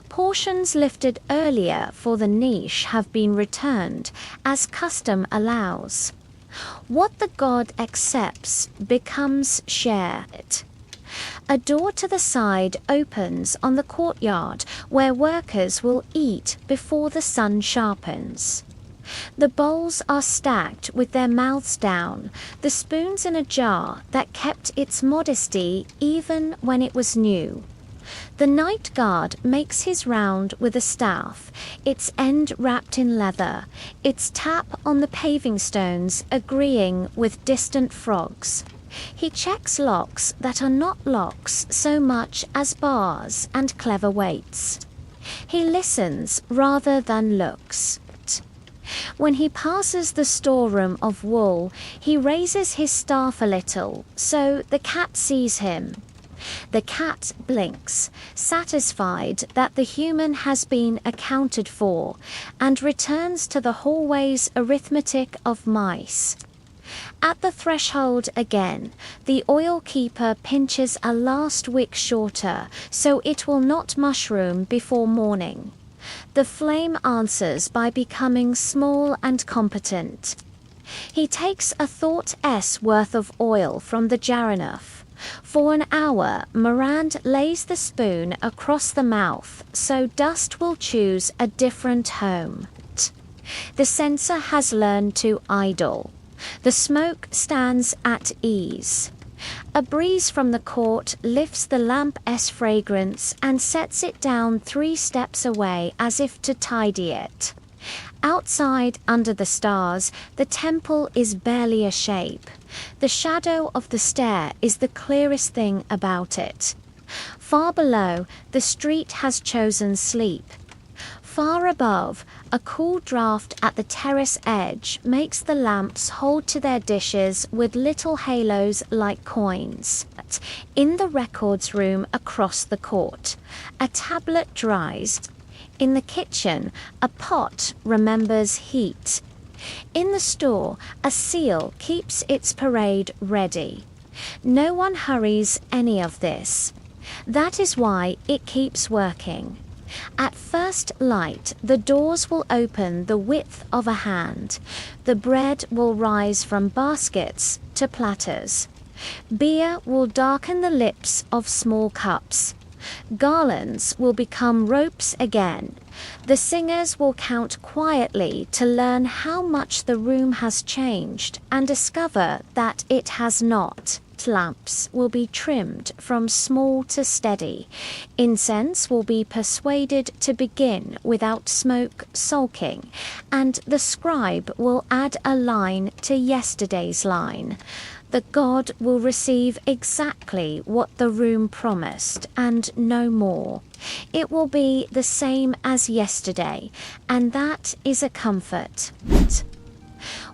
Portions lifted earlier for the niche have been returned, as custom allows. What the god accepts becomes shared. A door to the side opens on the courtyard where workers will eat before the sun sharpens. The bowls are stacked with their mouths down, the spoons in a jar that kept its modesty even when it was new. The night guard makes his round with a staff, its end wrapped in leather, its tap on the paving stones agreeing with distant frogs. He checks locks that are not locks so much as bars and clever weights. He listens rather than looks. When he passes the storeroom of wool, he raises his staff a little so the cat sees him. The cat blinks, satisfied that the human has been accounted for, and returns to the hallway's arithmetic of mice. At the threshold again, the oil keeper pinches a last wick shorter, so it will not mushroom before morning. The flame answers by becoming small and competent. He takes a thought-s worth of oil from the Jaranoff. For an hour, Morand lays the spoon across the mouth, so dust will choose a different home. The censer has learned to idle. The smoke stands at ease. A breeze from the court lifts the lamp's fragrance and sets it down 3 steps away as if to tidy it. Outside, under the stars, the temple is barely a shape. The shadow of the stair is the clearest thing about it. Far below, the street has chosen sleep. Far above, a cool draught at the terrace edge makes the lamps hold to their dishes with little halos like coins. In the records room across the court, a tablet dries. In the kitchen, a pot remembers heat. In the store, a seal keeps its parade ready. No one hurries any of this. That is why it keeps working. At first light, the doors will open the width of a hand. The bread will rise from baskets to platters. Beer will darken the lips of small cups. Garlands will become ropes again. The singers will count quietly to learn how much the room has changed and discover that it has not. Lamps will be trimmed from small to steady. Incense will be persuaded to begin without smoke sulking, and the scribe will add a line to yesterday's line. The god will receive exactly what the room promised and no more. It will be the same as yesterday, and that is a comfort.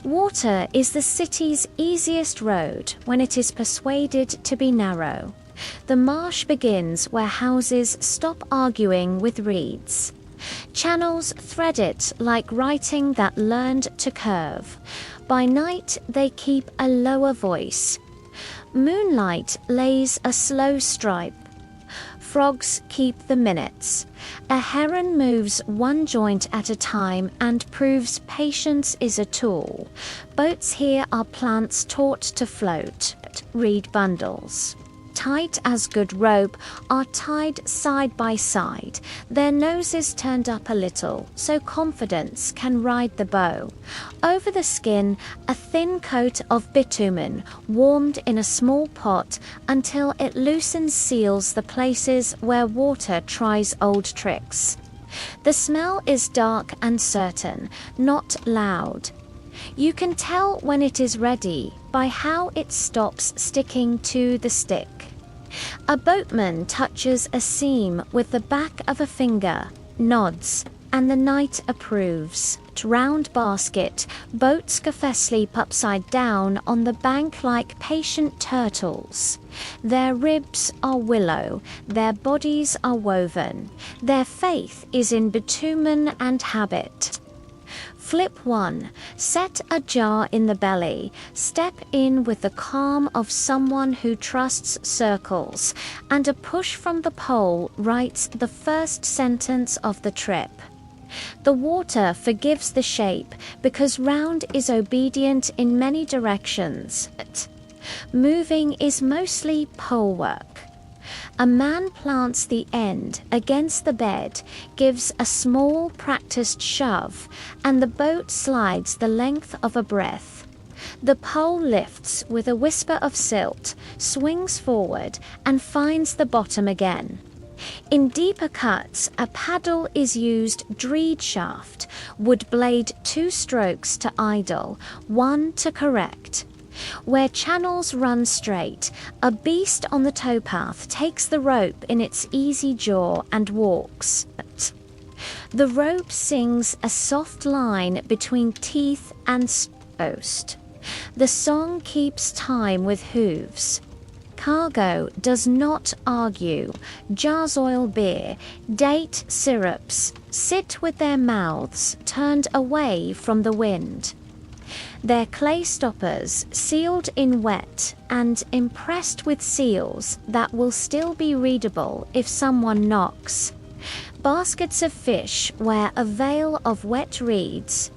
Water is the city's easiest road when it is persuaded to be narrow. The marsh begins where houses stop arguing with reeds. Channels thread it like writing that learned to curve. By night they keep a lower voice. Moonlight lays a slow stripe. Frogs keep the minutes. A heron moves one joint at a time and proves patience is a tool. Boats here are plants taught to float. Reed bundles. Tight as good rope, are tied side by side, their noses turned up a little, so confidence can ride the bow. Over the skin, a thin coat of bitumen, warmed in a small pot until it loosens seals the places where water tries old tricks. The smell is dark and certain, not loud. You can tell when it is ready by how it stops sticking to the stick. A boatman touches a seam with the back of a finger, nods, and the night approves. Round basket, boats go asleep upside down on the bank like patient turtles. Their ribs are willow, their bodies are woven. Their faith is in bitumen and habit. Flip 1. Set a jar in the belly. Step in with the calm of someone who trusts circles, and a push from the pole writes the first sentence of the trip. The water forgives the shape because round is obedient in many directions. Moving is mostly pole work. A man plants the end against the bed, gives a small practiced shove, and the boat slides the length of a breath. The pole lifts with a whisper of silt, swings forward, and finds the bottom again. In deeper cuts, a paddle is used dreed shaft, wood blade 2 strokes to idle, 1 to correct. Where channels run straight, a beast on the towpath takes the rope in its easy jaw and walks. The rope sings a soft line between teeth and post. The song keeps time with hooves. Cargo does not argue. Jars oil beer, date syrups, sit with their mouths turned away from the wind. Their clay stoppers sealed in wet and impressed with seals that will still be readable if someone knocks. Baskets of fish wear a veil of wet reeds.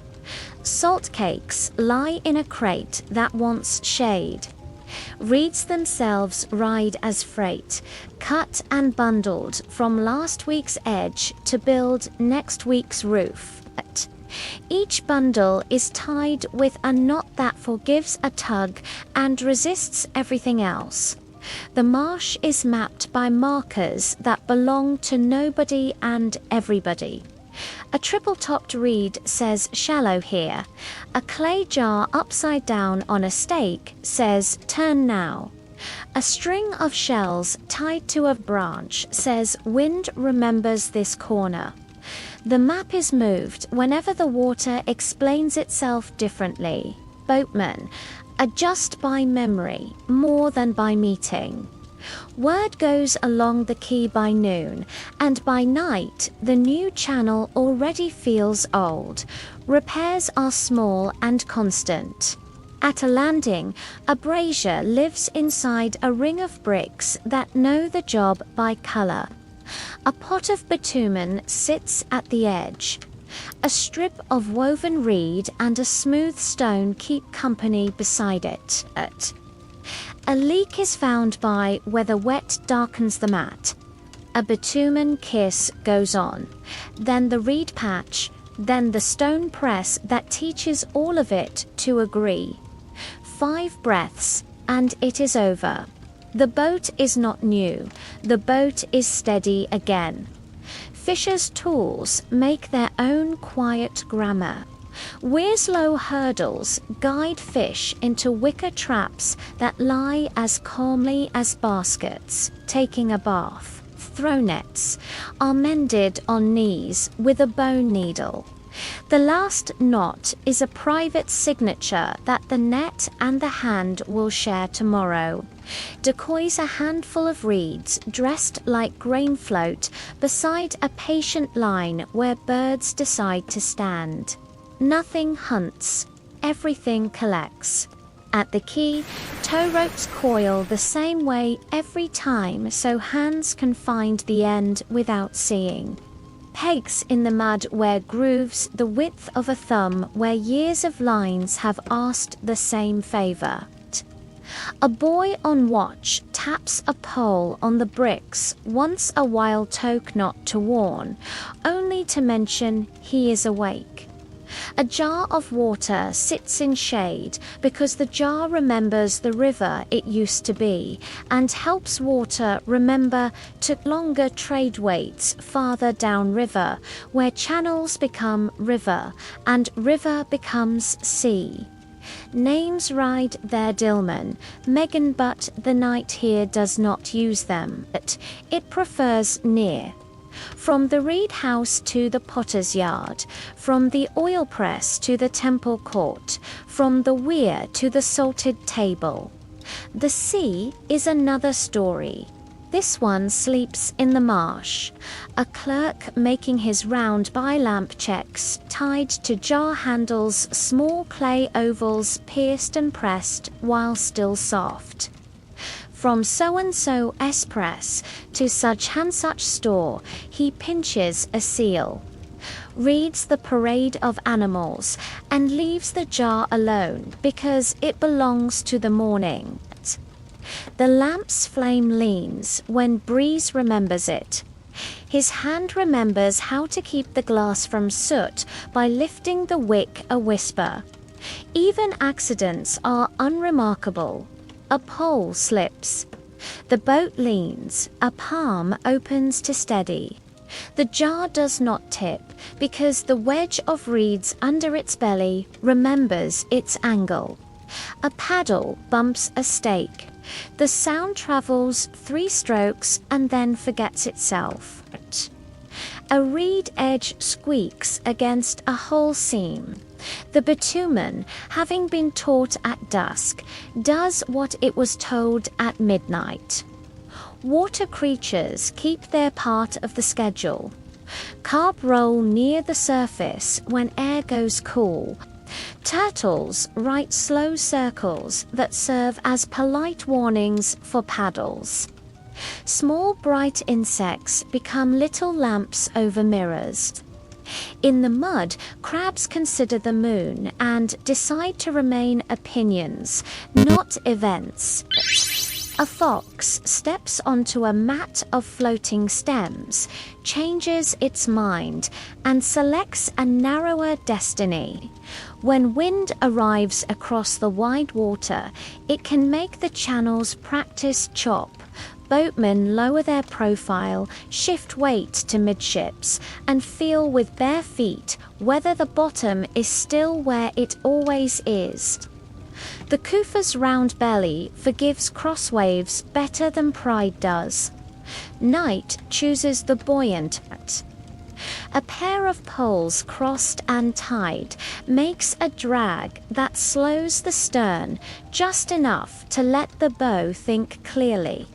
Salt cakes lie in a crate that wants shade. Reeds themselves ride as freight, cut and bundled from last week's edge to build next week's roof. Each bundle is tied with a knot that forgives a tug and resists everything else. The marsh is mapped by markers that belong to nobody and everybody. A triple-topped reed says shallow here. A clay jar upside down on a stake says turn now. A string of shells tied to a branch says wind remembers this corner. The map is moved whenever the water explains itself differently. Boatman, adjust by memory more than by meeting. Word goes along the quay by noon, and by night the new channel already feels old. Repairs are small and constant. At a landing, a brazier lives inside a ring of bricks that know the job by colour. A pot of bitumen sits at the edge. A strip of woven reed and a smooth stone keep company beside it. A leak is found by where the wet darkens the mat. A bitumen kiss goes on. Then the reed patch, then the stone press that teaches all of it to agree. 5 breaths, and it is over. The boat is not new. The boat is steady again. Fishers' tools make their own quiet grammar. Weirslow hurdles guide fish into wicker traps that lie as calmly as baskets, taking a bath. Throw nets are mended on knees with a bone needle. The last knot is a private signature that the net and the hand will share tomorrow. Decoys a handful of reeds dressed like grain float beside a patient line where birds decide to stand. Nothing hunts, everything collects. At the key, tow ropes coil the same way every time so hands can find the end without seeing. Pegs in the mud wear grooves the width of a thumb where years of lines have asked the same favor. A boy on watch taps a pole on the bricks once a while toke not to warn, only to mention he is awake. A jar of water sits in shade because the jar remembers the river it used to be and helps water remember to longer trade weights farther down river, where channels become river and river becomes sea. Names ride their Dillman, Megan, but the knight here does not use them, but it prefers near. From the reed house to the potter's yard, from the oil press to the temple court, from the weir to the salted table. The sea is another story. This one sleeps in the marsh. A clerk making his round by lamp checks tied to jar handles, small clay ovals pierced and pressed while still soft. From so-and-so S-press to such and such store, he pinches a seal, reads the parade of animals, and leaves the jar alone because it belongs to the morning. The lamp's flame leans when breeze remembers it. His hand remembers how to keep the glass from soot by lifting the wick a whisper. Even accidents are unremarkable. A pole slips. The boat leans. A palm opens to steady. The jar does not tip because the wedge of reeds under its belly remembers its angle. A paddle bumps a stake. The sound travels 3 strokes and then forgets itself. A reed edge squeaks against a whole seam. The bitumen, having been taught at dusk, does what it was told at midnight. Water creatures keep their part of the schedule. Carp roll near the surface when air goes cool. Turtles write slow circles that serve as polite warnings for paddles. Small bright insects become little lamps over mirrors. In the mud, crabs consider the moon and decide to remain opinions, not events. A fox steps onto a mat of floating stems, changes its mind, and selects a narrower destiny. When wind arrives across the wide water, it can make the channels practice chop. Boatmen lower their profile, shift weight to midships, and feel with bare feet whether the bottom is still where it always is. The Kufa's round belly forgives cross waves better than pride does. Night chooses the buoyant. A pair of poles crossed and tied makes a drag that slows the stern just enough to let the bow think clearly.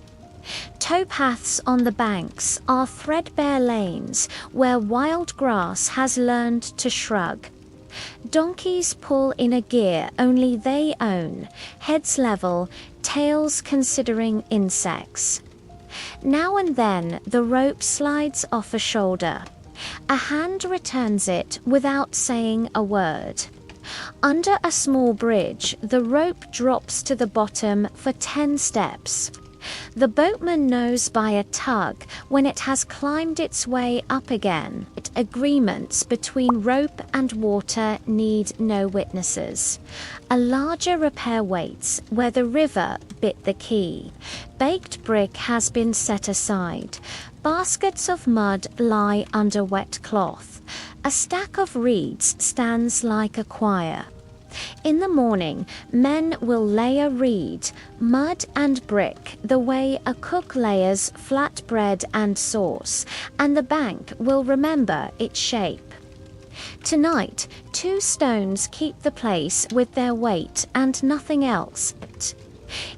Towpaths on the banks are threadbare lanes where wild grass has learned to shrug. Donkeys pull in a gear only they own, heads level, tails considering insects. Now and then the rope slides off a shoulder. A hand returns it without saying a word. Under a small bridge, the rope drops to the bottom for 10 steps. The boatman knows by a tug when it has climbed its way up again. Agreements between rope and water need no witnesses. A larger repair waits where the river bit the key. Baked brick has been set aside. Baskets of mud lie under wet cloth. A stack of reeds stands like a choir. In the morning, men will lay a reed, mud and brick, the way a cook layers flat bread and sauce, and the bank will remember its shape. Tonight, 2 stones keep the place with their weight and nothing else.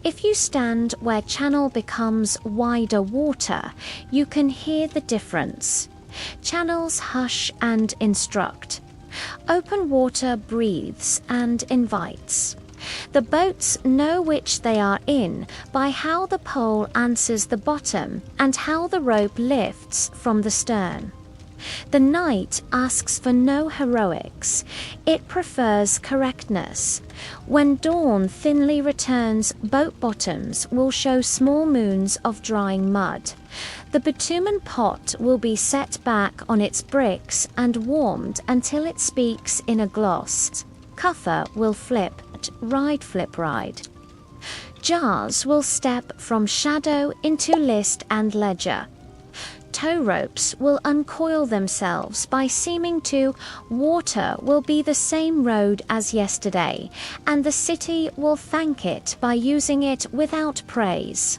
If you stand where channel becomes wider water, you can hear the difference. Channels hush and instruct. Open water breathes and invites. The boats know which they are in by how the pole answers the bottom and how the rope lifts from the stern. The night asks for no heroics. It prefers correctness. When dawn thinly returns, boat bottoms will show small moons of drying mud. The bitumen pot will be set back on its bricks and warmed until it speaks in a gloss. Cuffer will flip, ride. Jars will step from shadow into list and ledger. Tow ropes will uncoil themselves by seeming to. Water will be the same road as yesterday, and the city will thank it by using it without praise.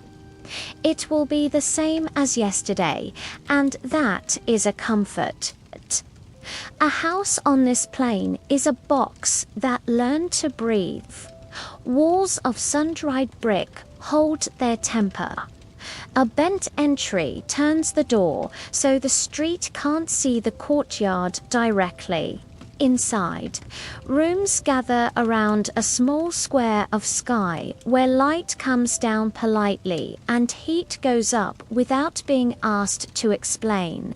It will be the same as yesterday, and that is a comfort. A house on this plain is a box that learned to breathe. Walls of sun-dried brick hold their temper. A bent entry turns the door so the street can't see the courtyard directly. Inside, rooms gather around a small square of sky where light comes down politely and heat goes up without being asked to explain.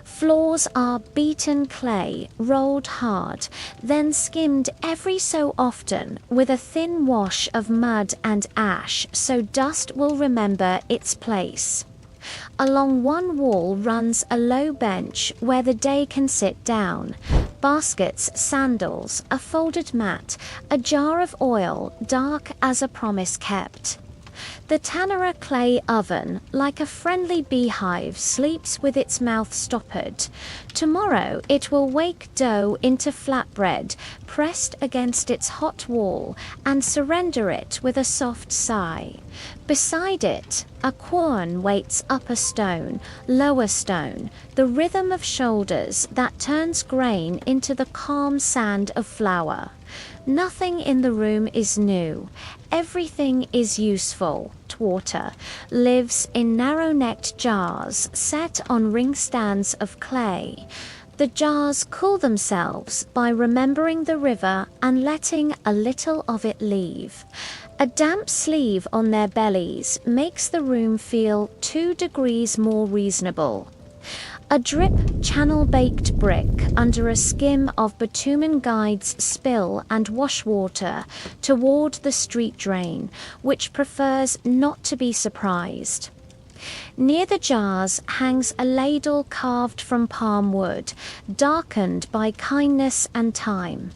Floors are beaten clay, rolled hard, then skimmed every so often with a thin wash of mud and ash so dust will remember its place. Along one wall runs a low bench where the day can sit down. Baskets, sandals, a folded mat, a jar of oil, dark as a promise kept. The Tannerer clay oven, like a friendly beehive, sleeps with its mouth stoppered. Tomorrow it will wake dough into flatbread, pressed against its hot wall, and surrender it with a soft sigh. Beside it, a quern waits up a stone, lower stone, the rhythm of shoulders that turns grain into the calm sand of flour. Nothing in the room is new. Everything is useful. Water lives in narrow-necked jars set on ring stands of clay. The jars cool themselves by remembering the river and letting a little of it leave. A damp sleeve on their bellies makes the room feel 2 degrees more reasonable. A drip channel-baked brick under a skim of bitumen guides spill and wash water toward the street drain, which prefers not to be surprised. Near the jars hangs a ladle carved from palm wood, darkened by kindness and time.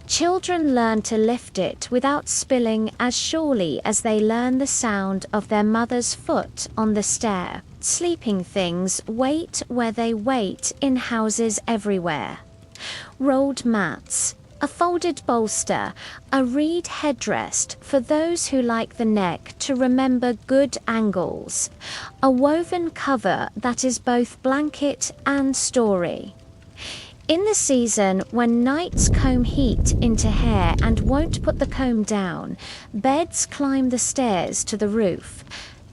Children learn to lift it without spilling as surely as they learn the sound of their mother's foot on the stair. Sleeping things wait where they wait in houses everywhere. Rolled mats, a folded bolster, a reed headrest for those who like the neck to remember good angles, a woven cover that is both blanket and story. In the season when nights comb heat into hair and won't put the comb down, beds climb the stairs to the roof.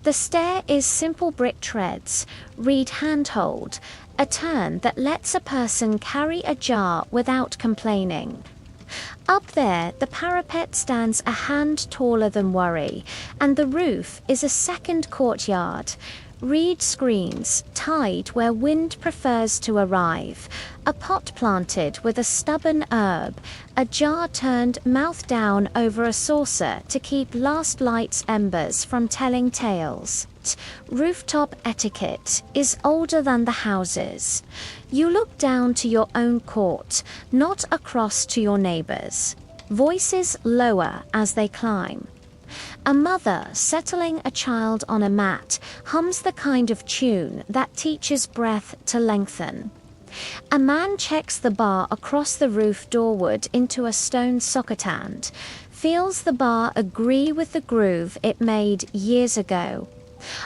The stair is simple brick treads, reed handhold, a turn that lets a person carry a jar without complaining. Up there, the parapet stands a hand taller than worry, and the roof is a second courtyard. Reed screens, tied where wind prefers to arrive, a pot planted with a stubborn herb, a jar turned mouth down over a saucer to keep last light's embers from telling tales. Rooftop etiquette is older than the houses. You look down to your own court, not across to your neighbors. Voices lower as they climb. A mother settling a child on a mat hums the kind of tune that teaches breath to lengthen. A man checks the bar across the roof doorward into a stone socket, feels the bar agree with the groove it made years ago.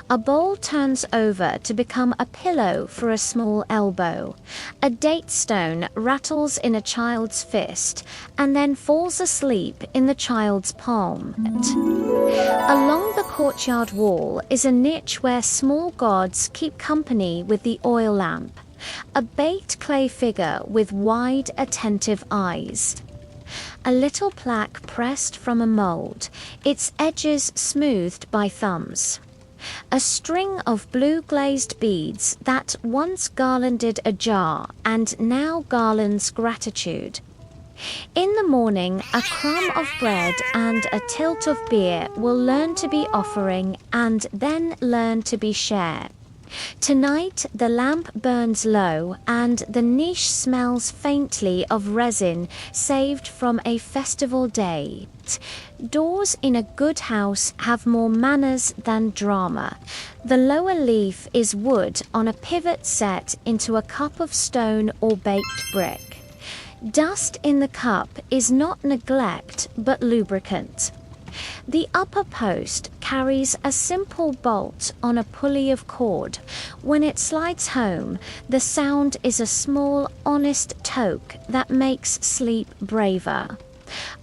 A bowl turns over to become a pillow for a small elbow. A date stone rattles in a child's fist and then falls asleep in the child's palm. Along the courtyard wall is a niche where small gods keep company with the oil lamp. A baked clay figure with wide, attentive eyes. A little plaque pressed from a mold, its edges smoothed by thumbs. A string of blue glazed beads that once garlanded a jar and now garlands gratitude. In the morning, a crumb of bread and a tilt of beer will learn to be offering and then learn to be share. Tonight the lamp burns low and the niche smells faintly of resin saved from a festival day. Doors in a good house have more manners than drama. The lower leaf is wood on a pivot set into a cup of stone or baked brick. Dust in the cup is not neglect but lubricant. The upper post carries a simple bolt on a pulley of cord. When it slides home, the sound is a small, honest toke that makes sleep braver.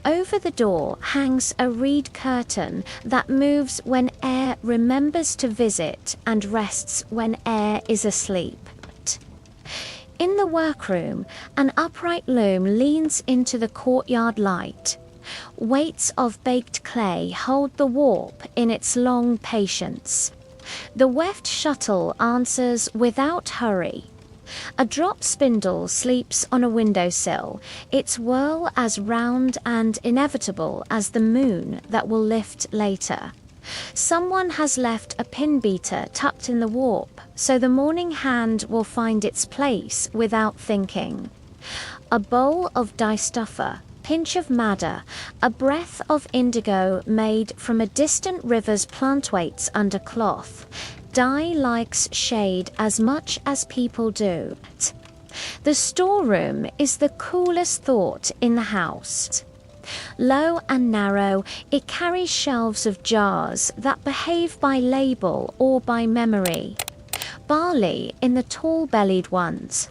Over the door hangs a reed curtain that moves when air remembers to visit and rests when air is asleep. In the workroom, an upright loom leans into the courtyard light. Weights of baked clay hold the warp in its long patience. The weft shuttle answers without hurry. A drop spindle sleeps on a windowsill, its whirl as round and inevitable as the moon that will lift later. Someone has left a pin beater tucked in the warp, so the morning hand will find its place without thinking. A bowl of dye stuffer, pinch of madder, a breath of indigo made from a distant river's plant weights under cloth. Dye likes shade as much as people do. The storeroom is the coolest thought in the house. Low and narrow, it carries shelves of jars that behave by label or by memory. Barley in the tall-bellied ones,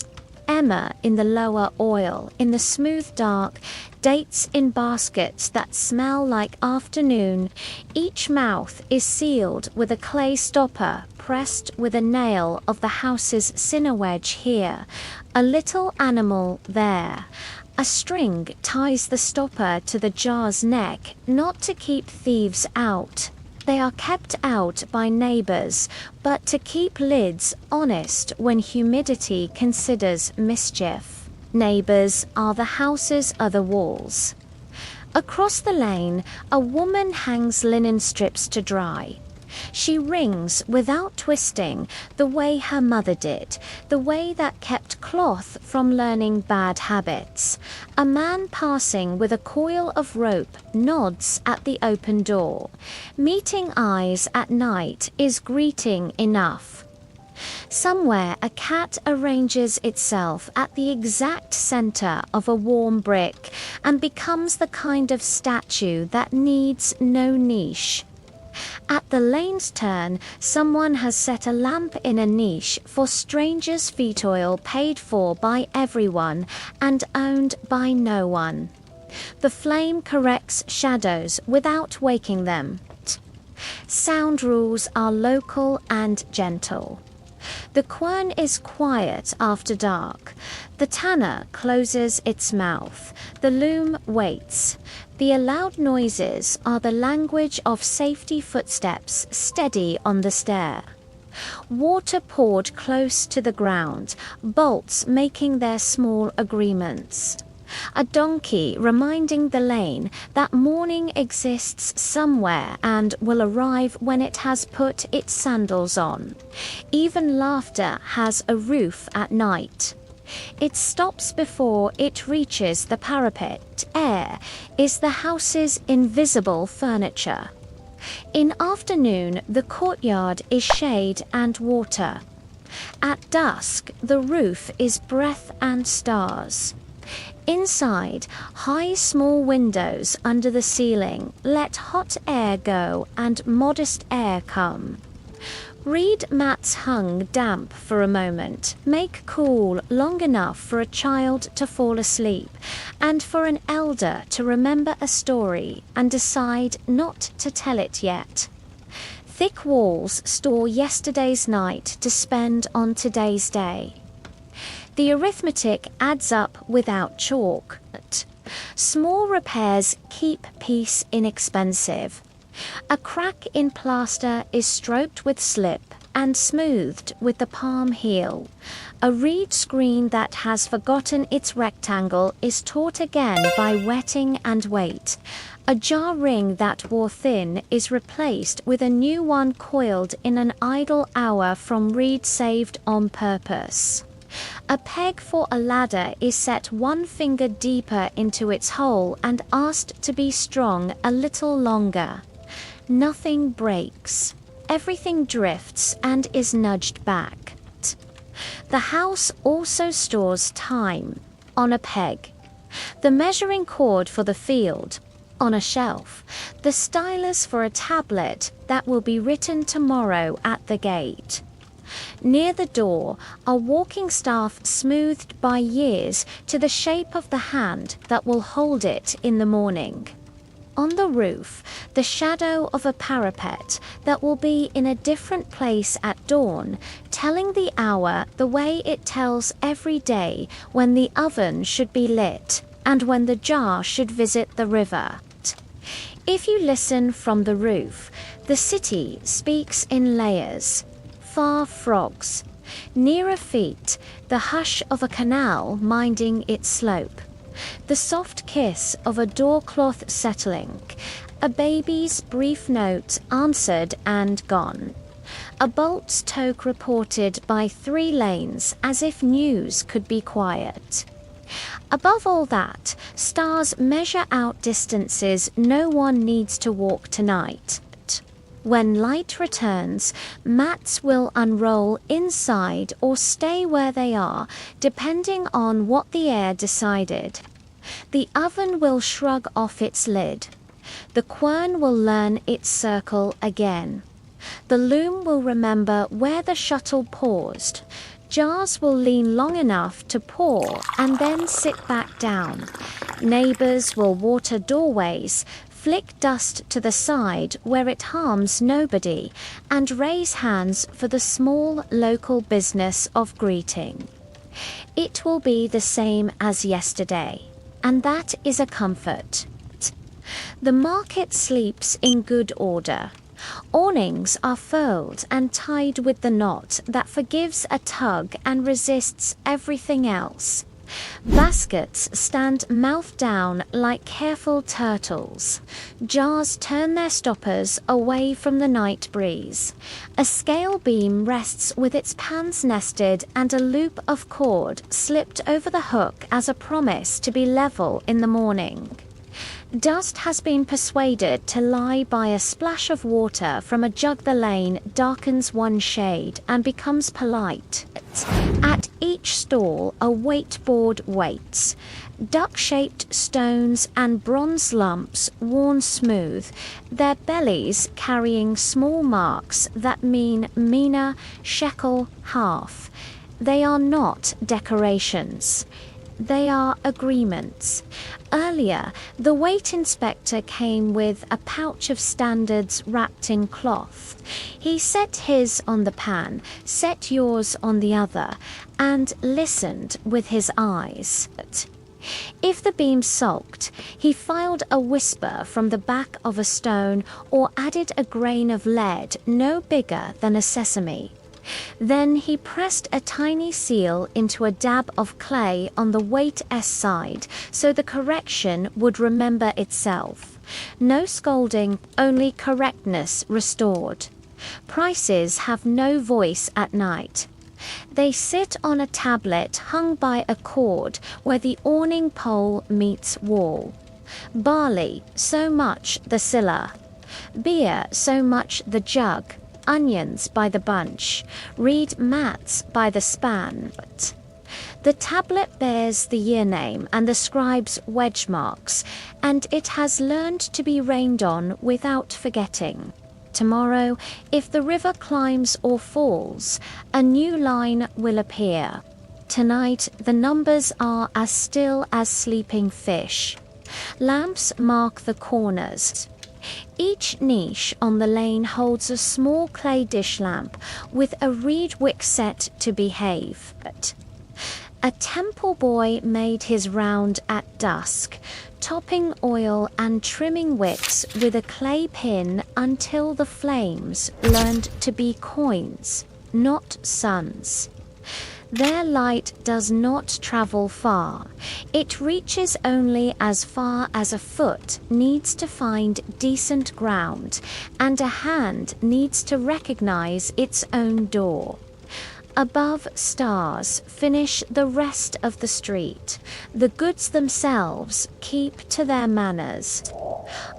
emmer in the lower oil, in the smooth dark, dates in baskets that smell like afternoon. Each mouth is sealed with a clay stopper pressed with a nail of the house's cinder wedge here, a little animal there. A string ties the stopper to the jar's neck, not to keep thieves out. They are kept out by neighbours, but to keep lids honest when humidity considers mischief. Neighbours are the house's other walls. Across the lane, a woman hangs linen strips to dry. She rings without twisting, the way her mother did, the way that kept cloth from learning bad habits. A man passing with a coil of rope nods at the open door. Meeting eyes at night is greeting enough. Somewhere a cat arranges itself at the exact center of a warm brick and becomes the kind of statue that needs no niche. At the lane's turn, someone has set a lamp in a niche for strangers' feet oil paid for by everyone and owned by no one. The flame corrects shadows without waking them. Sound rules are local and gentle. The quern is quiet after dark. The tanner closes its mouth. The loom waits. The allowed noises are the language of safety footsteps steady on the stair. Water poured close to the ground, bolts making their small agreements. A donkey reminding the lane that morning exists somewhere and will arrive when it has put its sandals on. Even laughter has a roof at night. It stops before it reaches the parapet. Air is the house's invisible furniture. In afternoon, the courtyard is shade and water. At dusk, the roof is breath and stars. Inside, high small windows under the ceiling let hot air go and modest air come. Reed mats hung damp for a moment, make cool long enough for a child to fall asleep, and for an elder to remember a story and decide not to tell it yet. Thick walls store yesterday's night to spend on today's day. The arithmetic adds up without chalk. Small repairs keep peace inexpensive. A crack in plaster is stroked with slip and smoothed with the palm heel. A reed screen that has forgotten its rectangle is taught again by wetting and weight. A jar ring that wore thin is replaced with a new one coiled in an idle hour from reed saved on purpose. A peg for a ladder is set one finger deeper into its hole and asked to be strong a little longer. Nothing breaks. Everything drifts and is nudged back. The house also stores time on a peg, the measuring cord for the field on a shelf, the stylus for a tablet that will be written tomorrow at the gate. Near the door, a walking staff smoothed by years to the shape of the hand that will hold it in the morning. On the roof, the shadow of a parapet that will be in a different place at dawn, telling the hour the way it tells every day when the oven should be lit and when the jar should visit the river. If you listen from the roof, the city speaks in layers. Far frogs. Nearer feet, the hush of a canal minding its slope. The soft kiss of a doorcloth settling. A baby's brief note answered and gone. A bolt's toke reported by 3 lanes as if news could be quiet. Above all that, stars measure out distances no one needs to walk tonight. When light returns, mats will unroll inside or stay where they are, depending on what the air decided. The oven will shrug off its lid. The quern will learn its circle again. The loom will remember where the shuttle paused. Jars will lean long enough to pour and then sit back down. Neighbors will water doorways, flick dust to the side where it harms nobody, and raise hands for the small local business of greeting. It will be the same as yesterday, and that is a comfort. The market sleeps in good order. Awnings are furled and tied with the knot that forgives a tug and resists everything else. Baskets stand mouth down like careful turtles. Jars turn their stoppers away from the night breeze. A scale beam rests with its pans nested and a loop of cord slipped over the hook as a promise to be level in the morning. Dust has been persuaded to lie by a splash of water from a jug. The lane darkens one shade and becomes polite. At each stall a waitboard waits. Duck-shaped stones and bronze lumps worn smooth, their bellies carrying small marks that mean mina, shekel, half. They are not decorations. They are agreements. Earlier, the weight inspector came with a pouch of standards wrapped in cloth. He set his on the pan, set yours on the other, and listened with his eyes. If the beam sulked, he filed a whisper from the back of a stone or added a grain of lead no bigger than a sesame. Then he pressed a tiny seal into a dab of clay on the weight S side so the correction would remember itself. No scolding, only correctness restored. Prices have no voice at night. They sit on a tablet hung by a cord where the awning pole meets wall. Barley, so much the siller. Beer, so much the jug. Onions by the bunch, reed mats by the span. The tablet bears the year name and the scribe's wedge marks, and it has learned to be rained on without forgetting. Tomorrow, if the river climbs or falls, a new line will appear. Tonight, the numbers are as still as sleeping fish. Lamps mark the corners. Each niche on the lane holds a small clay dish lamp with a reed wick set to behave. A temple boy made his round at dusk, topping oil and trimming wicks with a clay pin until the flames learned to be coins, not suns. Their light does not travel far. It reaches only as far as a foot needs to find decent ground, and a hand needs to recognize its own door. Above stars finish the rest of the street. The goods themselves keep to their manners.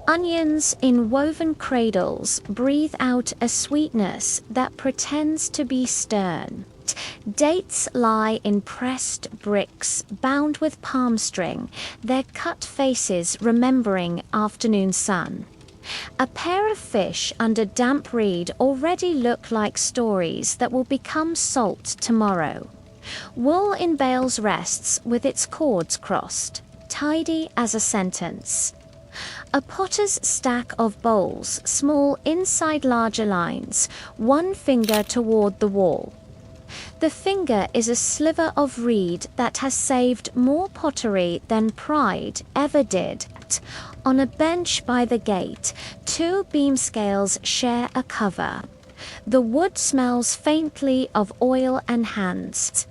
Onions in woven cradles breathe out a sweetness that pretends to be stern. Dates lie in pressed bricks bound with palm string, their cut faces remembering afternoon sun. A pair of fish under damp reed already look like stories that will become salt tomorrow. Wool in bales rests with its cords crossed, tidy as a sentence. A potter's stack of bowls, small inside larger lines, one finger toward the wall. The finger is a sliver of reed that has saved more pottery than pride ever did. On a bench by the gate, two beam scales share a cover. The wood smells faintly of oil and hands.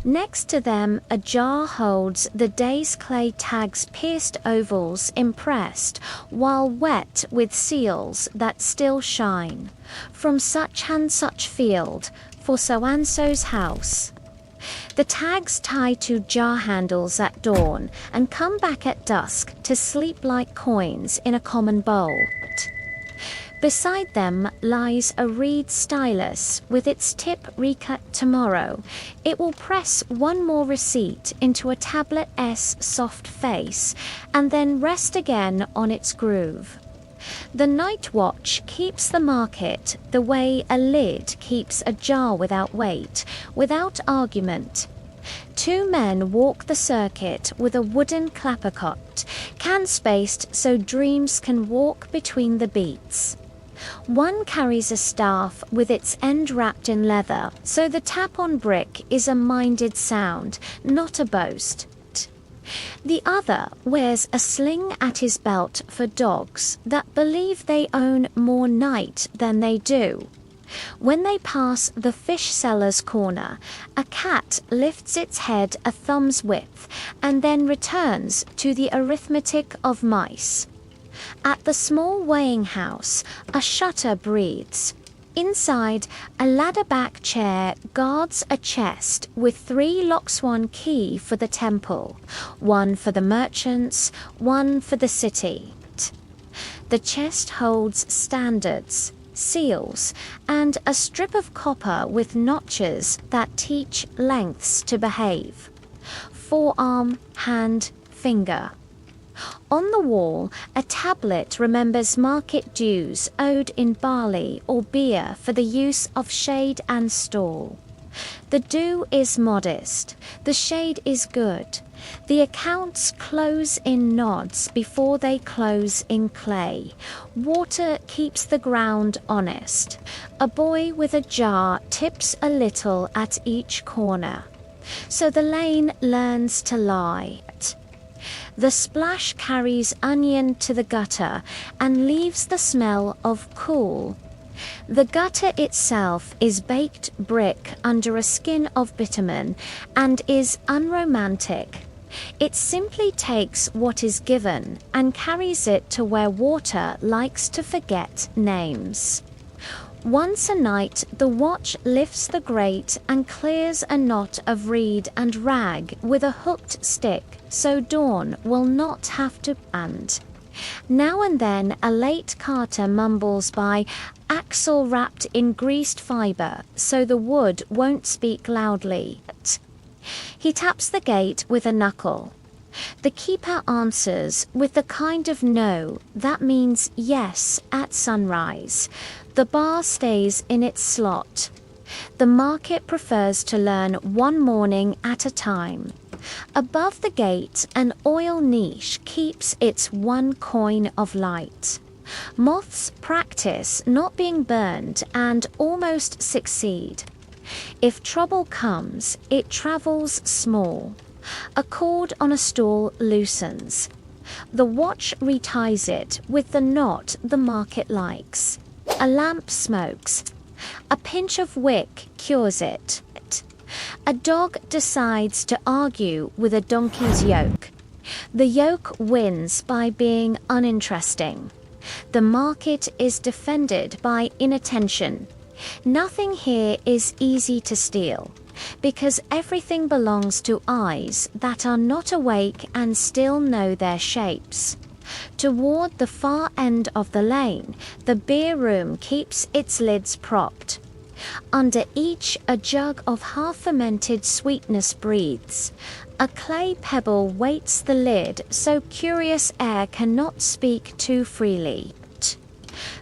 Next to them, a jar holds the day's clay tags, pierced ovals impressed, while wet with seals that still shine. From such and such field, for so-and-so's house. The tags tie to jar handles at dawn and come back at dusk to sleep like coins in a common bowl. Beside them lies a reed stylus with its tip recut tomorrow. It will press one more receipt into a tablet S soft face and then rest again on its groove. The night watch keeps the market the way a lid keeps a jar without weight, without argument. Two men walk the circuit with a wooden clappercot, can-spaced so dreams can walk between the beats. One carries a staff with its end wrapped in leather, so the tap on brick is a minded sound, not a boast. The other wears a sling at his belt for dogs that believe they own more night than they do. When they pass the fish seller's corner, a cat lifts its head a thumb's width and then returns to the arithmetic of mice. At the small weighing house, a shutter breathes. Inside, a ladder-back chair guards a chest with 3 lockswan key for the temple, one for the merchants, one for the city. The chest holds standards, seals, and a strip of copper with notches that teach lengths to behave. Forearm, hand, finger. On the wall, a tablet remembers market dues owed in barley or beer for the use of shade and stall. The due is modest, the shade is good. The accounts close in nods before they close in clay. Water keeps the ground honest. A boy with a jar tips a little at each corner. So the lane learns to lie. The splash carries onion to the gutter and leaves the smell of cool. The gutter itself is baked brick under a skin of bitumen and is unromantic. It simply takes what is given and carries it to where water likes to forget names. Once a night, the watch lifts the grate and clears a knot of reed and rag with a hooked stick, so dawn will not have to and. Now and then a late carter mumbles by, axle wrapped in greased fibre, so the wood won't speak loudly. He taps the gate with a knuckle. The keeper answers with the kind of no that means yes at sunrise. The bar stays in its slot. The market prefers to learn one morning at a time. Above the gate, an oil niche keeps its one coin of light. Moths practice not being burned and almost succeed. If trouble comes, it travels small. A cord on a stool loosens. The watch reties it with the knot the market likes. A lamp smokes. A pinch of wick cures it. A dog decides to argue with a donkey's yoke. The yoke wins by being uninteresting. The market is defended by inattention. Nothing here is easy to steal, because everything belongs to eyes that are not awake and still know their shapes. Toward the far end of the lane, the beer room keeps its lids propped. Under each, a jug of half-fermented sweetness breathes. A clay pebble weights the lid so curious air cannot speak too freely.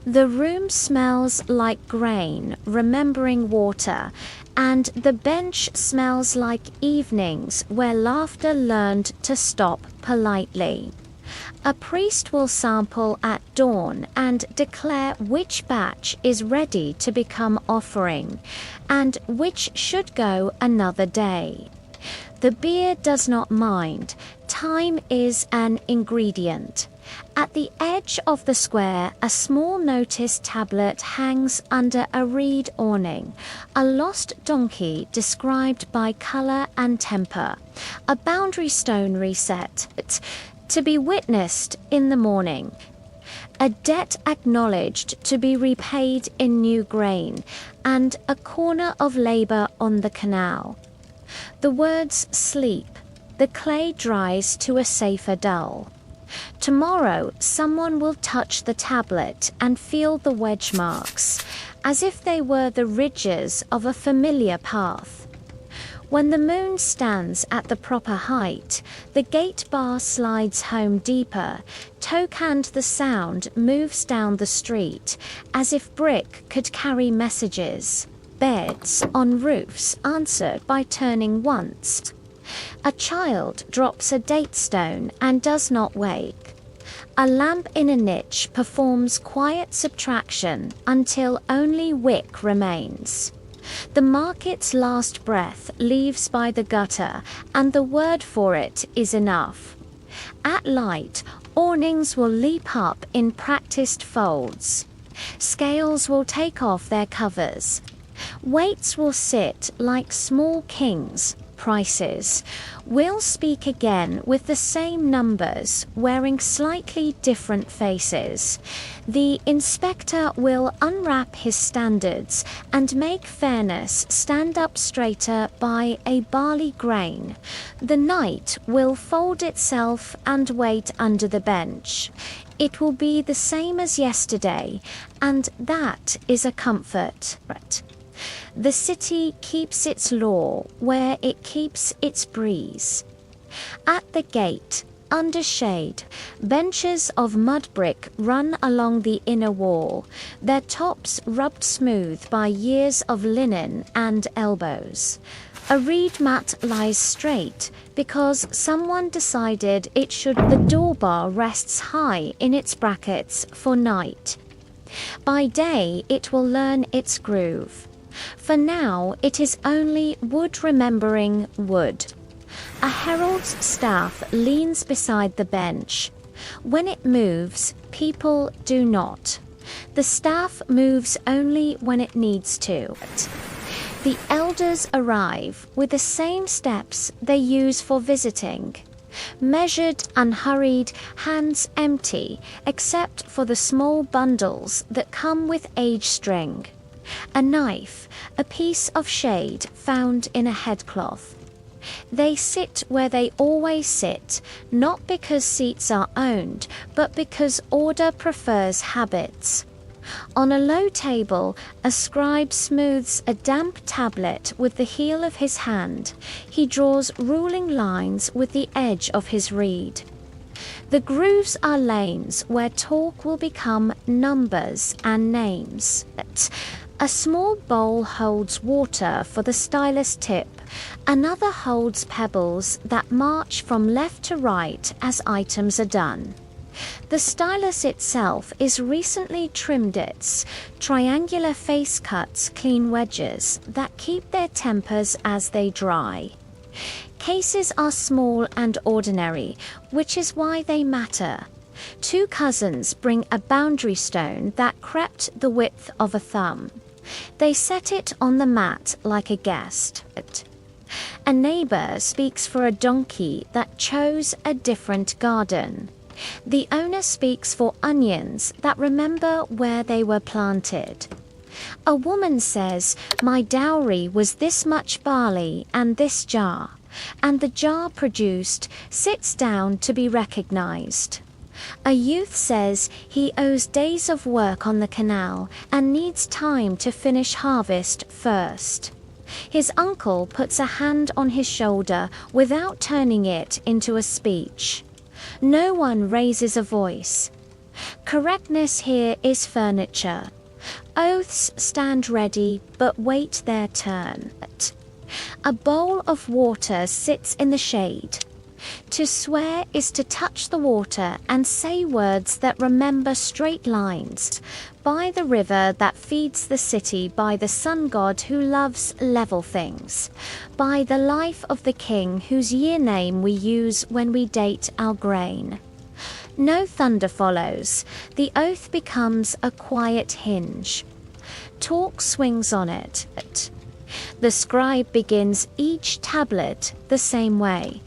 The room smells like grain, remembering water, and the bench smells like evenings where laughter learned to stop politely. A priest will sample at dawn and declare which batch is ready to become offering, and which should go another day. The beer does not mind. Time is an ingredient. At the edge of the square, a small notice tablet hangs under a reed awning. A lost donkey described by colour and temper. A boundary stone reset, to be witnessed in the morning. A debt acknowledged to be repaid in new grain, and a corner of labour on the canal. The words sleep. The clay dries to a safer dull. Tomorrow someone will touch the tablet and feel the wedge marks, as if they were the ridges of a familiar path. When the moon stands at the proper height, the gate bar slides home deeper, toe-canned the sound moves down the street, as if brick could carry messages. Beds on roofs answered by turning once. A child drops a date stone and does not wake. A lamp in a niche performs quiet subtraction until only wick remains. The market's last breath leaves by the gutter, and the word for it is enough. At light, awnings will leap up in practiced folds. Scales will take off their covers. Weights will sit like small kings. Prices will speak again with the same numbers, wearing slightly different faces. The inspector will unwrap his standards and make fairness stand up straighter by a barley grain. The night will fold itself and wait under the bench. It will be the same as yesterday, and that is a comfort. The city keeps its law where it keeps its breeze. At the gate, under shade, benches of mud brick run along the inner wall, their tops rubbed smooth by years of linen and elbows. A reed mat lies straight because someone decided it should. The door bar rests high in its brackets for night. By day it will learn its groove. For now, it is only wood remembering wood. A herald's staff leans beside the bench. When it moves, people do not. The staff moves only when it needs to. The elders arrive with the same steps they use for visiting. Measured, unhurried, hands empty, except for the small bundles that come with age string. A knife, a piece of shade found in a headcloth. They sit where they always sit, not because seats are owned, but because order prefers habits. On a low table, a scribe smooths a damp tablet with the heel of his hand. He draws ruling lines with the edge of his reed. The grooves are lanes where talk will become numbers and names. A small bowl holds water for the stylus tip. Another holds pebbles that march from left to right as items are done. The stylus itself is recently trimmed. Its triangular face cuts clean wedges that keep their tempers as they dry. Cases are small and ordinary, which is why they matter. Two cousins bring a boundary stone that crept the width of a thumb. They set it on the mat like a guest. A neighbor speaks for a donkey that chose a different garden. The owner speaks for onions that remember where they were planted. A woman says, "My dowry was this much barley and this jar," and the jar produced sits down to be recognized. A youth says he owes days of work on the canal and needs time to finish harvest first. His uncle puts a hand on his shoulder without turning it into a speech. No one raises a voice. Correctness here is furniture. Oaths stand ready but wait their turn. A bowl of water sits in the shade. To swear is to touch the water and say words that remember straight lines. By the river that feeds the city, by the sun god who loves level things, by the life of the king whose year name we use when we date our grain. No thunder follows. The oath becomes a quiet hinge. Talk swings on it. The scribe begins each tablet the same way.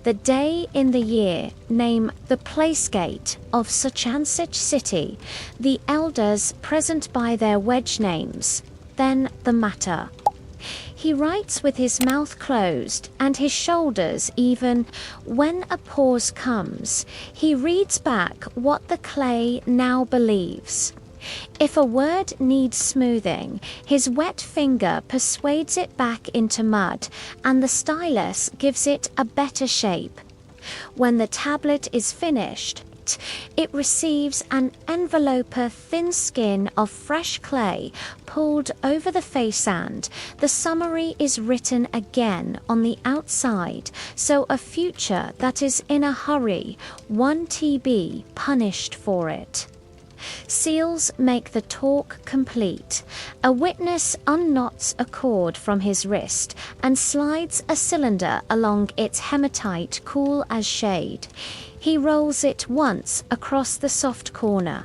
The day in the year, name the place gate of such and such city, the elders present by their wedge names, then the matter. He writes with his mouth closed and his shoulders even. When a pause comes, he reads back what the clay now believes. If a word needs smoothing, his wet finger persuades it back into mud, and the stylus gives it a better shape. When the tablet is finished, it receives an enveloper thin skin of fresh clay pulled over the face, and the summary is written again on the outside, so a future that is in a hurry, 1 TB punished for it. Seals make the talk complete. A witness unknots a cord from his wrist and slides a cylinder along its hematite, cool as shade. He rolls it once across the soft corner.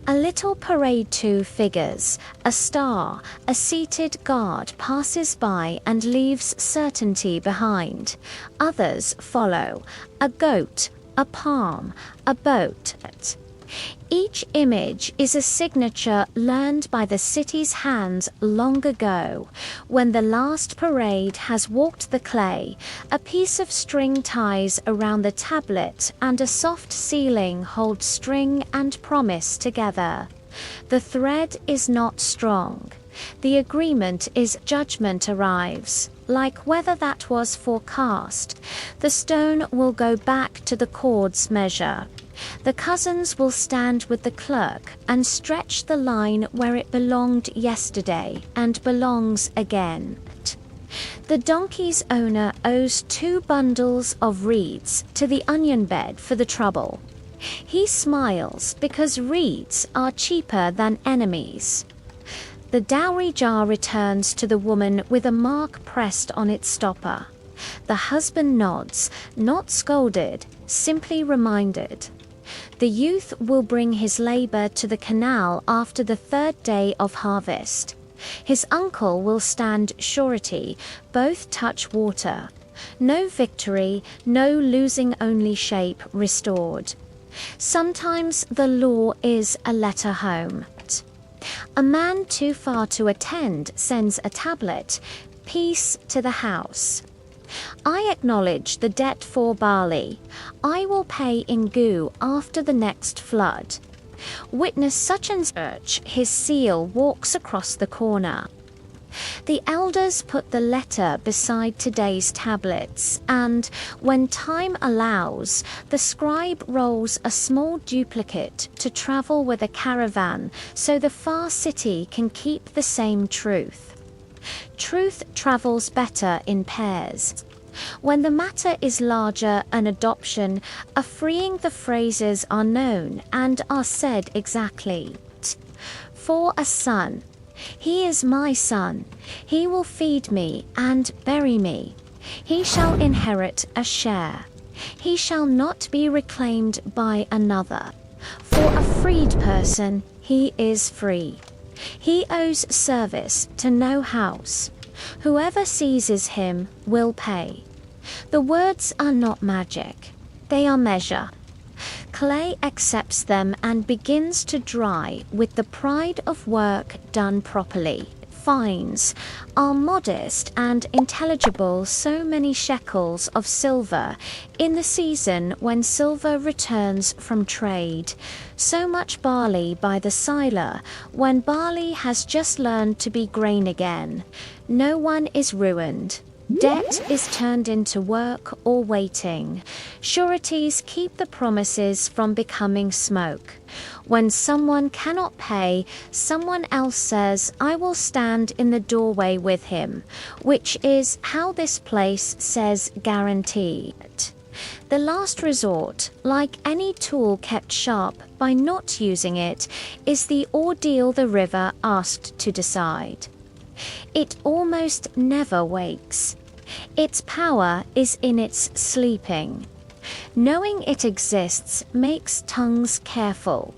A little parade too figures. A star, a seated guard passes by and leaves certainty behind. Others follow. A goat, a palm, a boat. Each image is a signature learned by the city's hands long ago. When the last parade has walked the clay, a piece of string ties around the tablet and a soft ceiling hold string and promise together. The thread is not strong. The agreement is judgment arrives. Like weather that was forecast, the stone will go back to the cord's measure. The cousins will stand with the clerk and stretch the line where it belonged yesterday and belongs again. The donkey's owner owes 2 bundles of reeds to the onion bed for the trouble. He smiles because reeds are cheaper than enemies. The dowry jar returns to the woman with a mark pressed on its stopper. The husband nods, not scolded, simply reminded. The youth will bring his labor to the canal after the 3rd day of harvest. His uncle will stand surety, both touch water. No victory, no losing, only shape restored. Sometimes the law is a letter home. A man too far to attend sends a tablet, peace to the house. I acknowledge the debt for barley. I will pay in goo after the next flood. Witness such and such, his seal walks across the corner. The elders put the letter beside today's tablets, and when time allows, the scribe rolls a small duplicate to travel with a caravan so the far city can keep the same truth. Truth travels better in pairs. When the matter is larger, an adoption, a freeing, the phrases are known and are said exactly. For a son, he is my son, he will feed me and bury me. He shall inherit a share. He shall not be reclaimed by another. For a freed person, he is free. He owes service to no house. Whoever seizes him will pay. The words are not magic. They are measure. Clay accepts them and begins to dry with the pride of work done properly. Fines are modest and intelligible, so many shekels of silver in the season when silver returns from trade, so much barley by the siller when barley has just learned to be grain again. No one is ruined. Debt is turned into work or waiting. Sureties keep the promises from becoming smoke. When someone cannot pay, someone else says, "I will stand in the doorway with him," which is how this place says guaranteed. The last resort, like any tool kept sharp by not using it, is the ordeal the river asked to decide. It almost never wakes. Its power is in its sleeping. Knowing it exists makes tongues careful.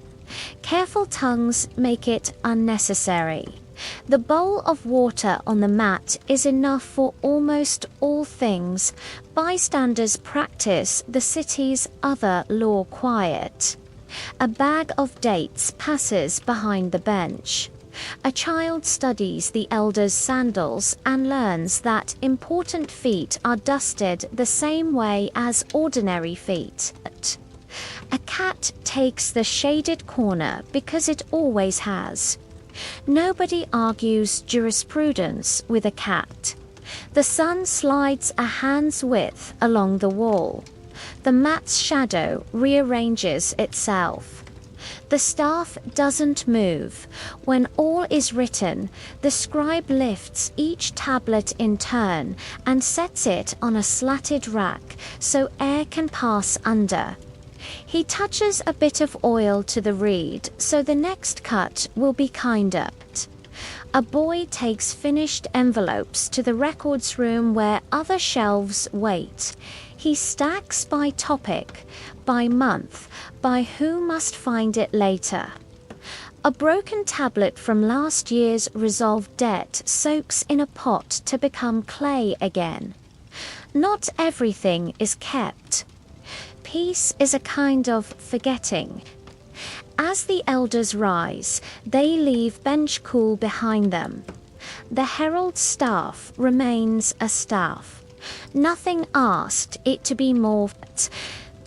Careful tongues make it unnecessary. The bowl of water on the mat is enough for almost all things. Bystanders practice the city's other law quiet. A bag of dates passes behind the bench. A child studies the elder's sandals and learns that important feet are dusted the same way as ordinary feet. A cat takes the shaded corner because it always has. Nobody argues jurisprudence with a cat. The sun slides a hand's width along the wall. The mat's shadow rearranges itself. The staff doesn't move. When all is written, the scribe lifts each tablet in turn and sets it on a slatted rack so air can pass under. He touches a bit of oil to the reed so the next cut will be kinder. A boy takes finished envelopes to the records room where other shelves wait. He stacks by topic, by month, by who must find it later. A broken tablet from last year's resolved debt soaks in a pot to become clay again. Not everything is kept. Peace is a kind of forgetting. As the elders rise, they leave bench cool behind them. The herald's staff remains a staff. Nothing asked it to be morphed.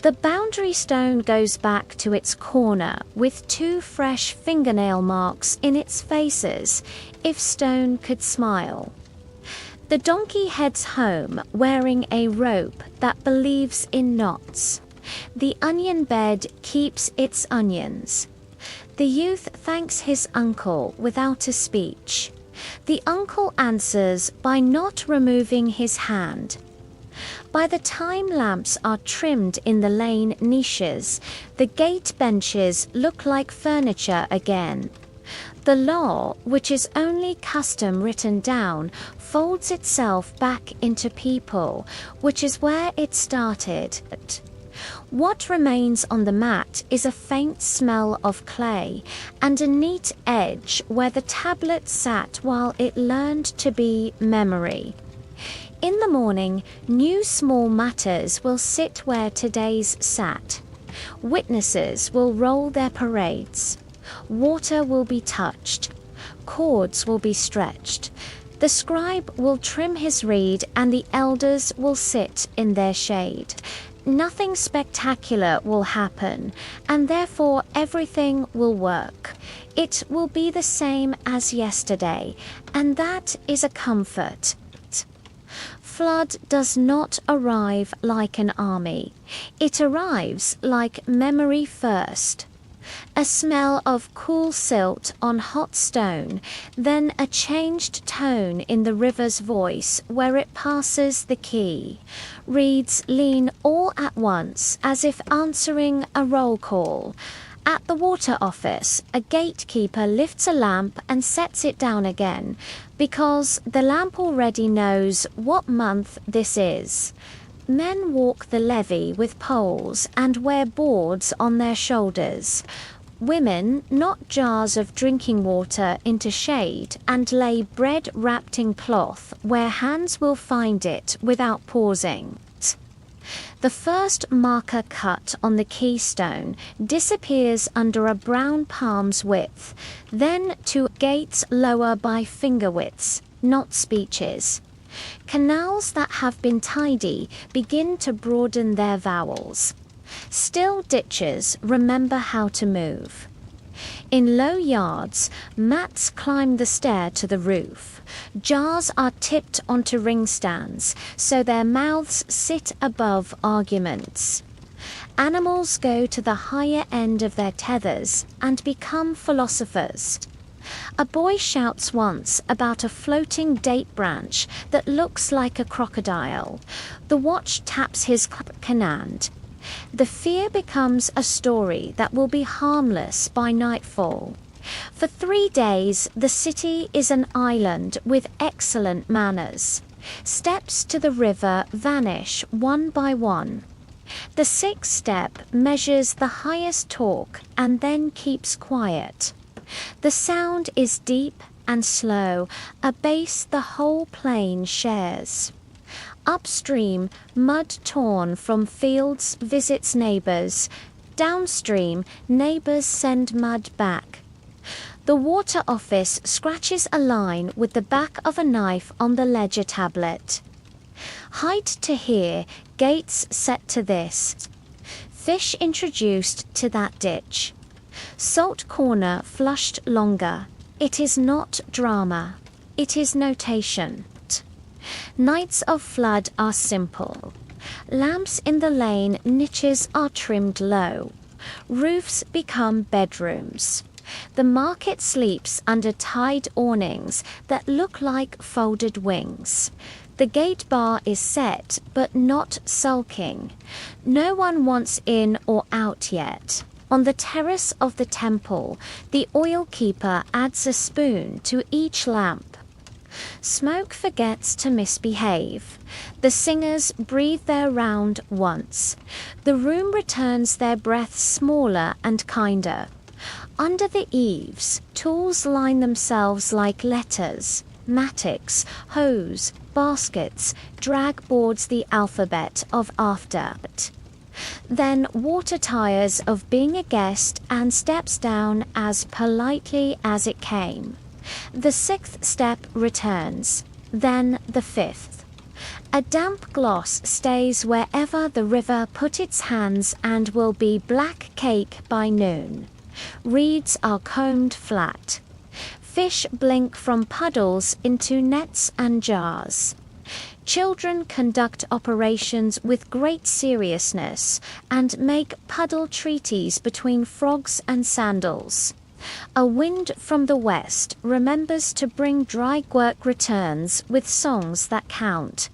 The boundary stone goes back to its corner with 2 fresh fingernail marks in its faces, if stone could smile. The donkey heads home wearing a rope that believes in knots. The onion bed keeps its onions. The youth thanks his uncle without a speech. The uncle answers by not removing his hand. By the time lamps are trimmed in the lane niches, the gate benches look like furniture again. The law, which is only custom written down, folds itself back into people, which is where it started. What remains on the mat is a faint smell of clay and a neat edge where the tablet sat while it learned to be memory. In the morning, new small matters will sit where today's sat. Witnesses will roll their parades. Water will be touched. Cords will be stretched. The scribe will trim his reed and the elders will sit in their shade. Nothing spectacular will happen, and therefore everything will work. It will be the same as yesterday, and that is a comfort. Flood does not arrive like an army. It arrives like memory first. A smell of cool silt on hot stone, then a changed tone in the river's voice where it passes the quay. Reeds lean all at once as if answering a roll call. At the water office, a gatekeeper lifts a lamp and sets it down again, because the lamp already knows what month this is. Men walk the levee with poles and wear boards on their shoulders. Women knot jars of drinking water into shade and lay bread wrapped in cloth where hands will find it without pausing. The first marker cut on the keystone disappears under a brown palm's width, then to gates lower by finger widths, not speeches. Canals that have been tidy begin to broaden their vowels. Still ditches remember how to move. In low yards, mats climb the stair to the roof. Jars are tipped onto ring stands, so their mouths sit above arguments. Animals go to the higher end of their tethers and become philosophers. A boy shouts once about a floating date branch that looks like a crocodile. The watch taps his canand. The fear becomes a story that will be harmless by nightfall. For 3 days, the city is an island with excellent manners. Steps to the river vanish one by one. The 6th step measures the highest talk and then keeps quiet. The sound is deep and slow, a bass the whole plain shares. Upstream, mud torn from fields visits neighbors. Downstream, neighbors send mud back. The water office scratches a line with the back of a knife on the ledger tablet. Height to here, gates set to this. Fish introduced to that ditch. Salt corner flushed longer. It is not drama. It is notation. Nights of flood are simple. Lamps in the lane niches are trimmed low. Roofs become bedrooms. The market sleeps under tied awnings that look like folded wings. The gate bar is set, but not sulking. No one wants in or out yet. On the terrace of the temple, the oil keeper adds a spoon to each lamp. Smoke forgets to misbehave. The singers breathe their round once. The room returns their breath smaller and kinder. Under the eaves, tools line themselves like letters. Mattocks, hoes, baskets drag boards the alphabet of after. Then water tires of being a guest and steps down as politely as it came. The 6th step returns, then the 5th. A damp gloss stays wherever the river put its hands and will be black cake by noon. Reeds are combed flat. Fish blink from puddles into nets and jars. Children conduct operations with great seriousness and make puddle treaties between frogs and sandals. A wind from the west remembers to bring dry work returns with songs that count.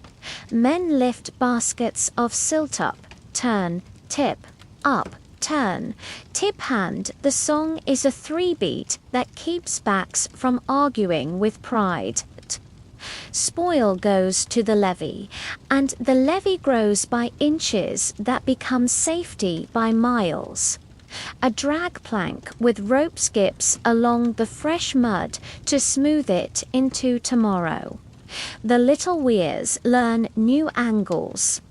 Men lift baskets of silt up, turn, tip, up, turn. Tip hand, the song is a 3-beat that keeps backs from arguing with pride. Spoil goes to the levee, and the levee grows by inches that become safety by miles. A drag plank with rope skips along the fresh mud to smooth it into tomorrow. The little weirs learn new angles.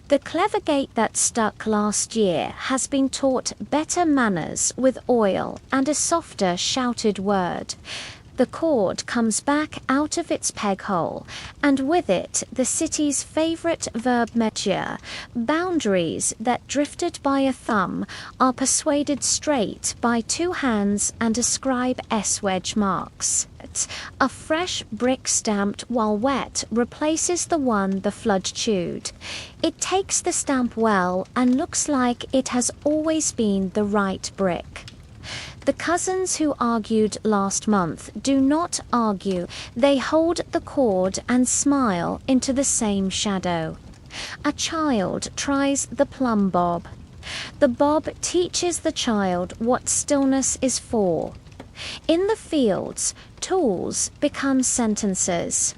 The clever gate that stuck last year has been taught better manners with oil and a softer shouted word. The cord comes back out of its peg hole, and with it the city's favorite verb measure. Boundaries that drifted by a thumb are persuaded straight by two hands and ascribe S-wedge marks. A fresh brick stamped while wet replaces the one the flood chewed. It takes the stamp well and looks like it has always been the right brick. The cousins who argued last month do not argue. They hold the cord and smile into the same shadow. A child tries the plumb bob. The bob teaches the child what stillness is for. In the fields, tools become sentences.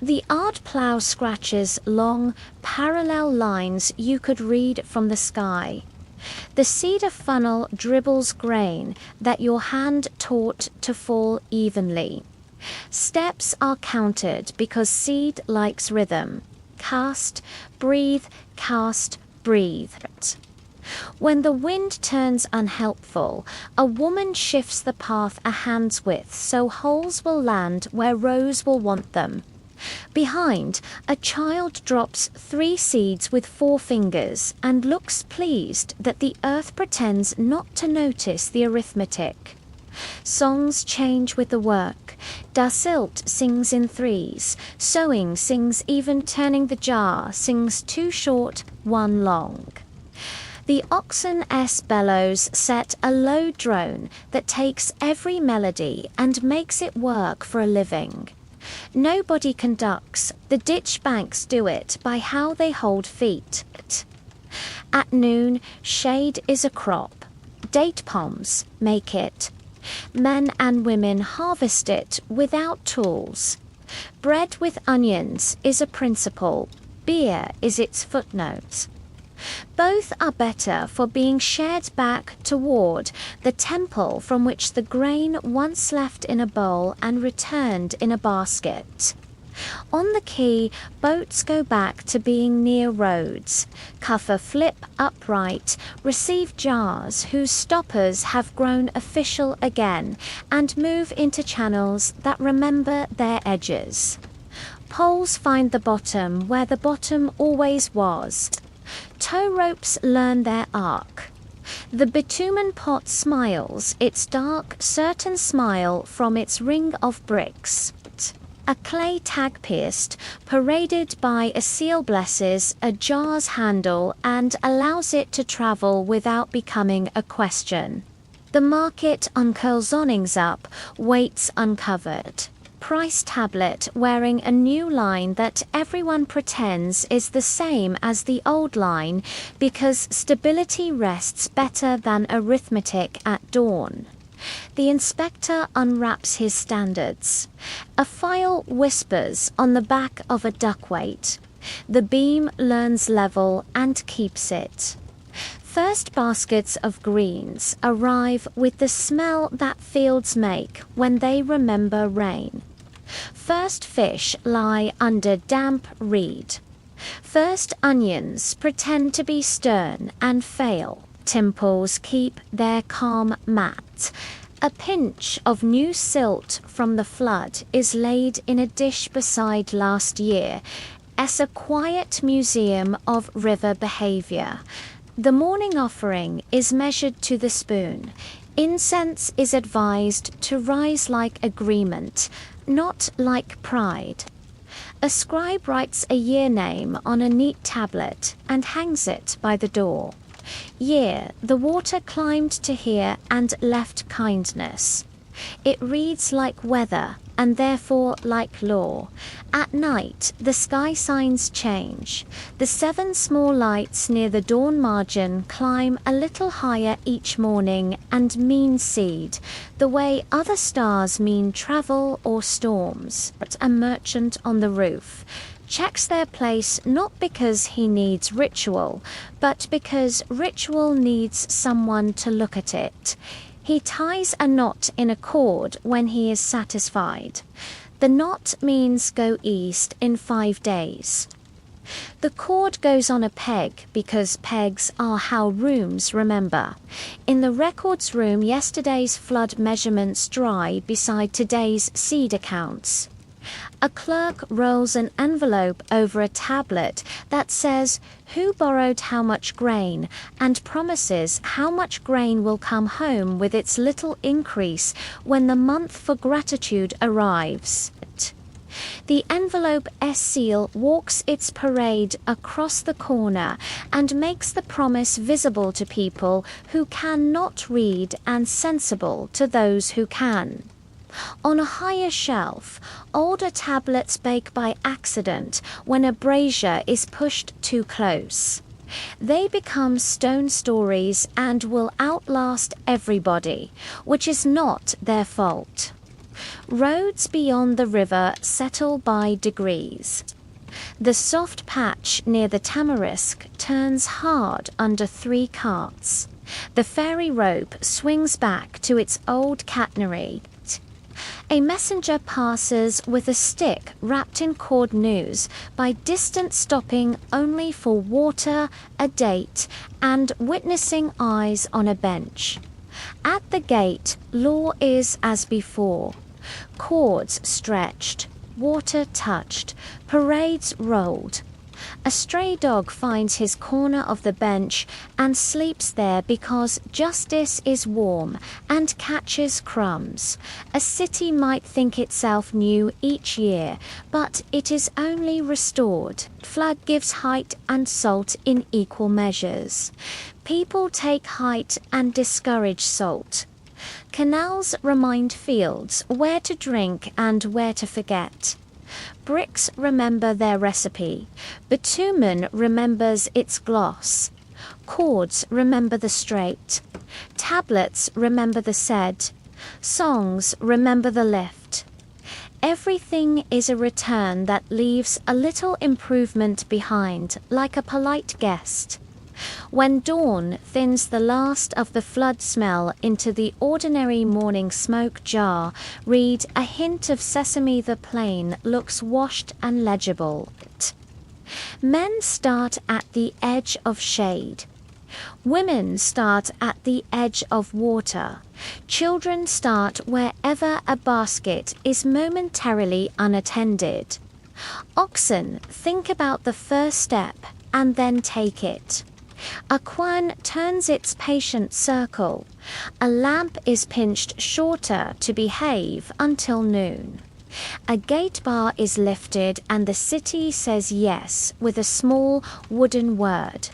The art plough scratches long, parallel lines you could read from the sky. The cedar funnel dribbles grain that your hand taught to fall evenly. Steps are counted because seed likes rhythm. Cast, breathe, breathe. When the wind turns unhelpful, a woman shifts the path a hand's width so holes will land where rows will want them. Behind, a child drops 3 seeds with 4 fingers and looks pleased that the earth pretends not to notice the arithmetic. Songs change with the work. Dasilt sings in 3s. Sewing sings even turning the jar, sings 2 short, 1 long. The oxen S bellows set a low drone that takes every melody and makes it work for a living. Nobody conducts, the ditch banks do it by how they hold feet. At noon, shade is a crop. Date palms make it. Men and women harvest it without tools. Bread with onions is a principle. Beer is its footnote. Both are better for being shared back toward the temple from which the grain once left in a bowl and returned in a basket. On the quay, boats go back to being near roads. Cuffer flip upright, receive jars whose stoppers have grown official again and move into channels that remember their edges. Poles find the bottom where the bottom always was. Tow ropes learn their arc. The bitumen pot smiles its dark, certain smile from its ring of bricks. A clay tag pierced, paraded by a seal blesses a jar's handle and allows it to travel without becoming a question. The market uncurls awnings up, weights uncovered. Price tablet wearing a new line that everyone pretends is the same as the old line because stability rests better than arithmetic at dawn. The inspector unwraps his standards. A file whispers on the back of a duckweight. The beam learns level and keeps it. First baskets of greens arrive with the smell that fields make when they remember rain. First fish lie under damp reed. First onions pretend to be stern and fail. Temples keep their calm matte. A pinch of new silt from the flood is laid in a dish beside last year as a quiet museum of river behavior. The morning offering is measured to the spoon. Incense is advised to rise like agreement, not like pride. A scribe writes a year name on a neat tablet and hangs it by the door. Year, the water climbed to here and left kindness. It reads like weather and therefore like law. At night, the sky signs change. The 7 small lights near the dawn margin climb a little higher each morning and mean seed, the way other stars mean travel or storms. A merchant on the roof checks their place not because he needs ritual, but because ritual needs someone to look at it. He ties a knot in a cord when he is satisfied. The knot means go east in 5 days. The cord goes on a peg because pegs are how rooms remember. In the records room, yesterday's flood measurements dry beside today's seed accounts. A clerk rolls an envelope over a tablet that says who borrowed how much grain and promises how much grain will come home with its little increase when the month for gratitude arrives. The envelope S-seal walks its parade across the corner and makes the promise visible to people who cannot read and sensible to those who can. On a higher shelf, older tablets bake by accident when a brazier is pushed too close. They become stone stories and will outlast everybody, which is not their fault. Roads beyond the river settle by degrees. The soft patch near the tamarisk turns hard under 3 carts. The ferry rope swings back to its old catenary. A messenger passes with a stick wrapped in cord news by distant stopping only for water, a date, and witnessing eyes on a bench. At the gate, law is as before. Cords stretched, water touched, parades rolled. A stray dog finds his corner of the bench and sleeps there because justice is warm and catches crumbs. A city might think itself new each year, but it is only restored. Flood gives height and salt in equal measures. People take height and discourage salt. Canals remind fields where to drink and where to forget. Bricks remember their recipe. Bitumen remembers its gloss. Cords remember the straight. Tablets remember the said. Songs remember the lift. Everything is a return that leaves a little improvement behind, like a polite guest. When dawn thins the last of the flood smell into the ordinary morning smoke jar, read a hint of sesame the plain looks washed and legible. Men start at the edge of shade. Women start at the edge of water. Children start wherever a basket is momentarily unattended. Oxen think about the first step and then take it. A quern turns its patient circle. A lamp is pinched shorter to behave until noon. A gate bar is lifted and the city says yes with a small wooden word.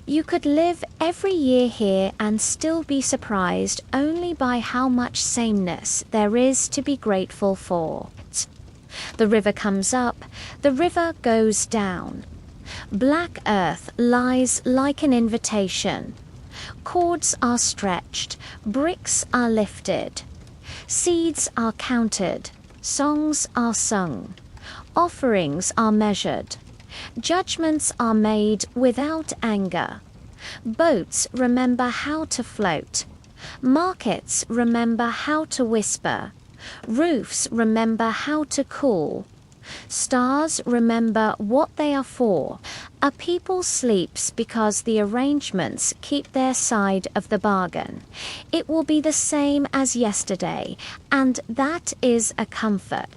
You could live every year here and still be surprised only by how much sameness there is to be grateful for. The river comes up, the river goes down. Black earth lies like an invitation. Cords are stretched, bricks are lifted. Seeds are counted, songs are sung. Offerings are measured. Judgments are made without anger. Boats remember how to float. Markets remember how to whisper. Roofs remember how to cool. Stars remember what they are for. A people sleeps because the arrangements keep their side of the bargain. It will be the same as yesterday, and that is a comfort.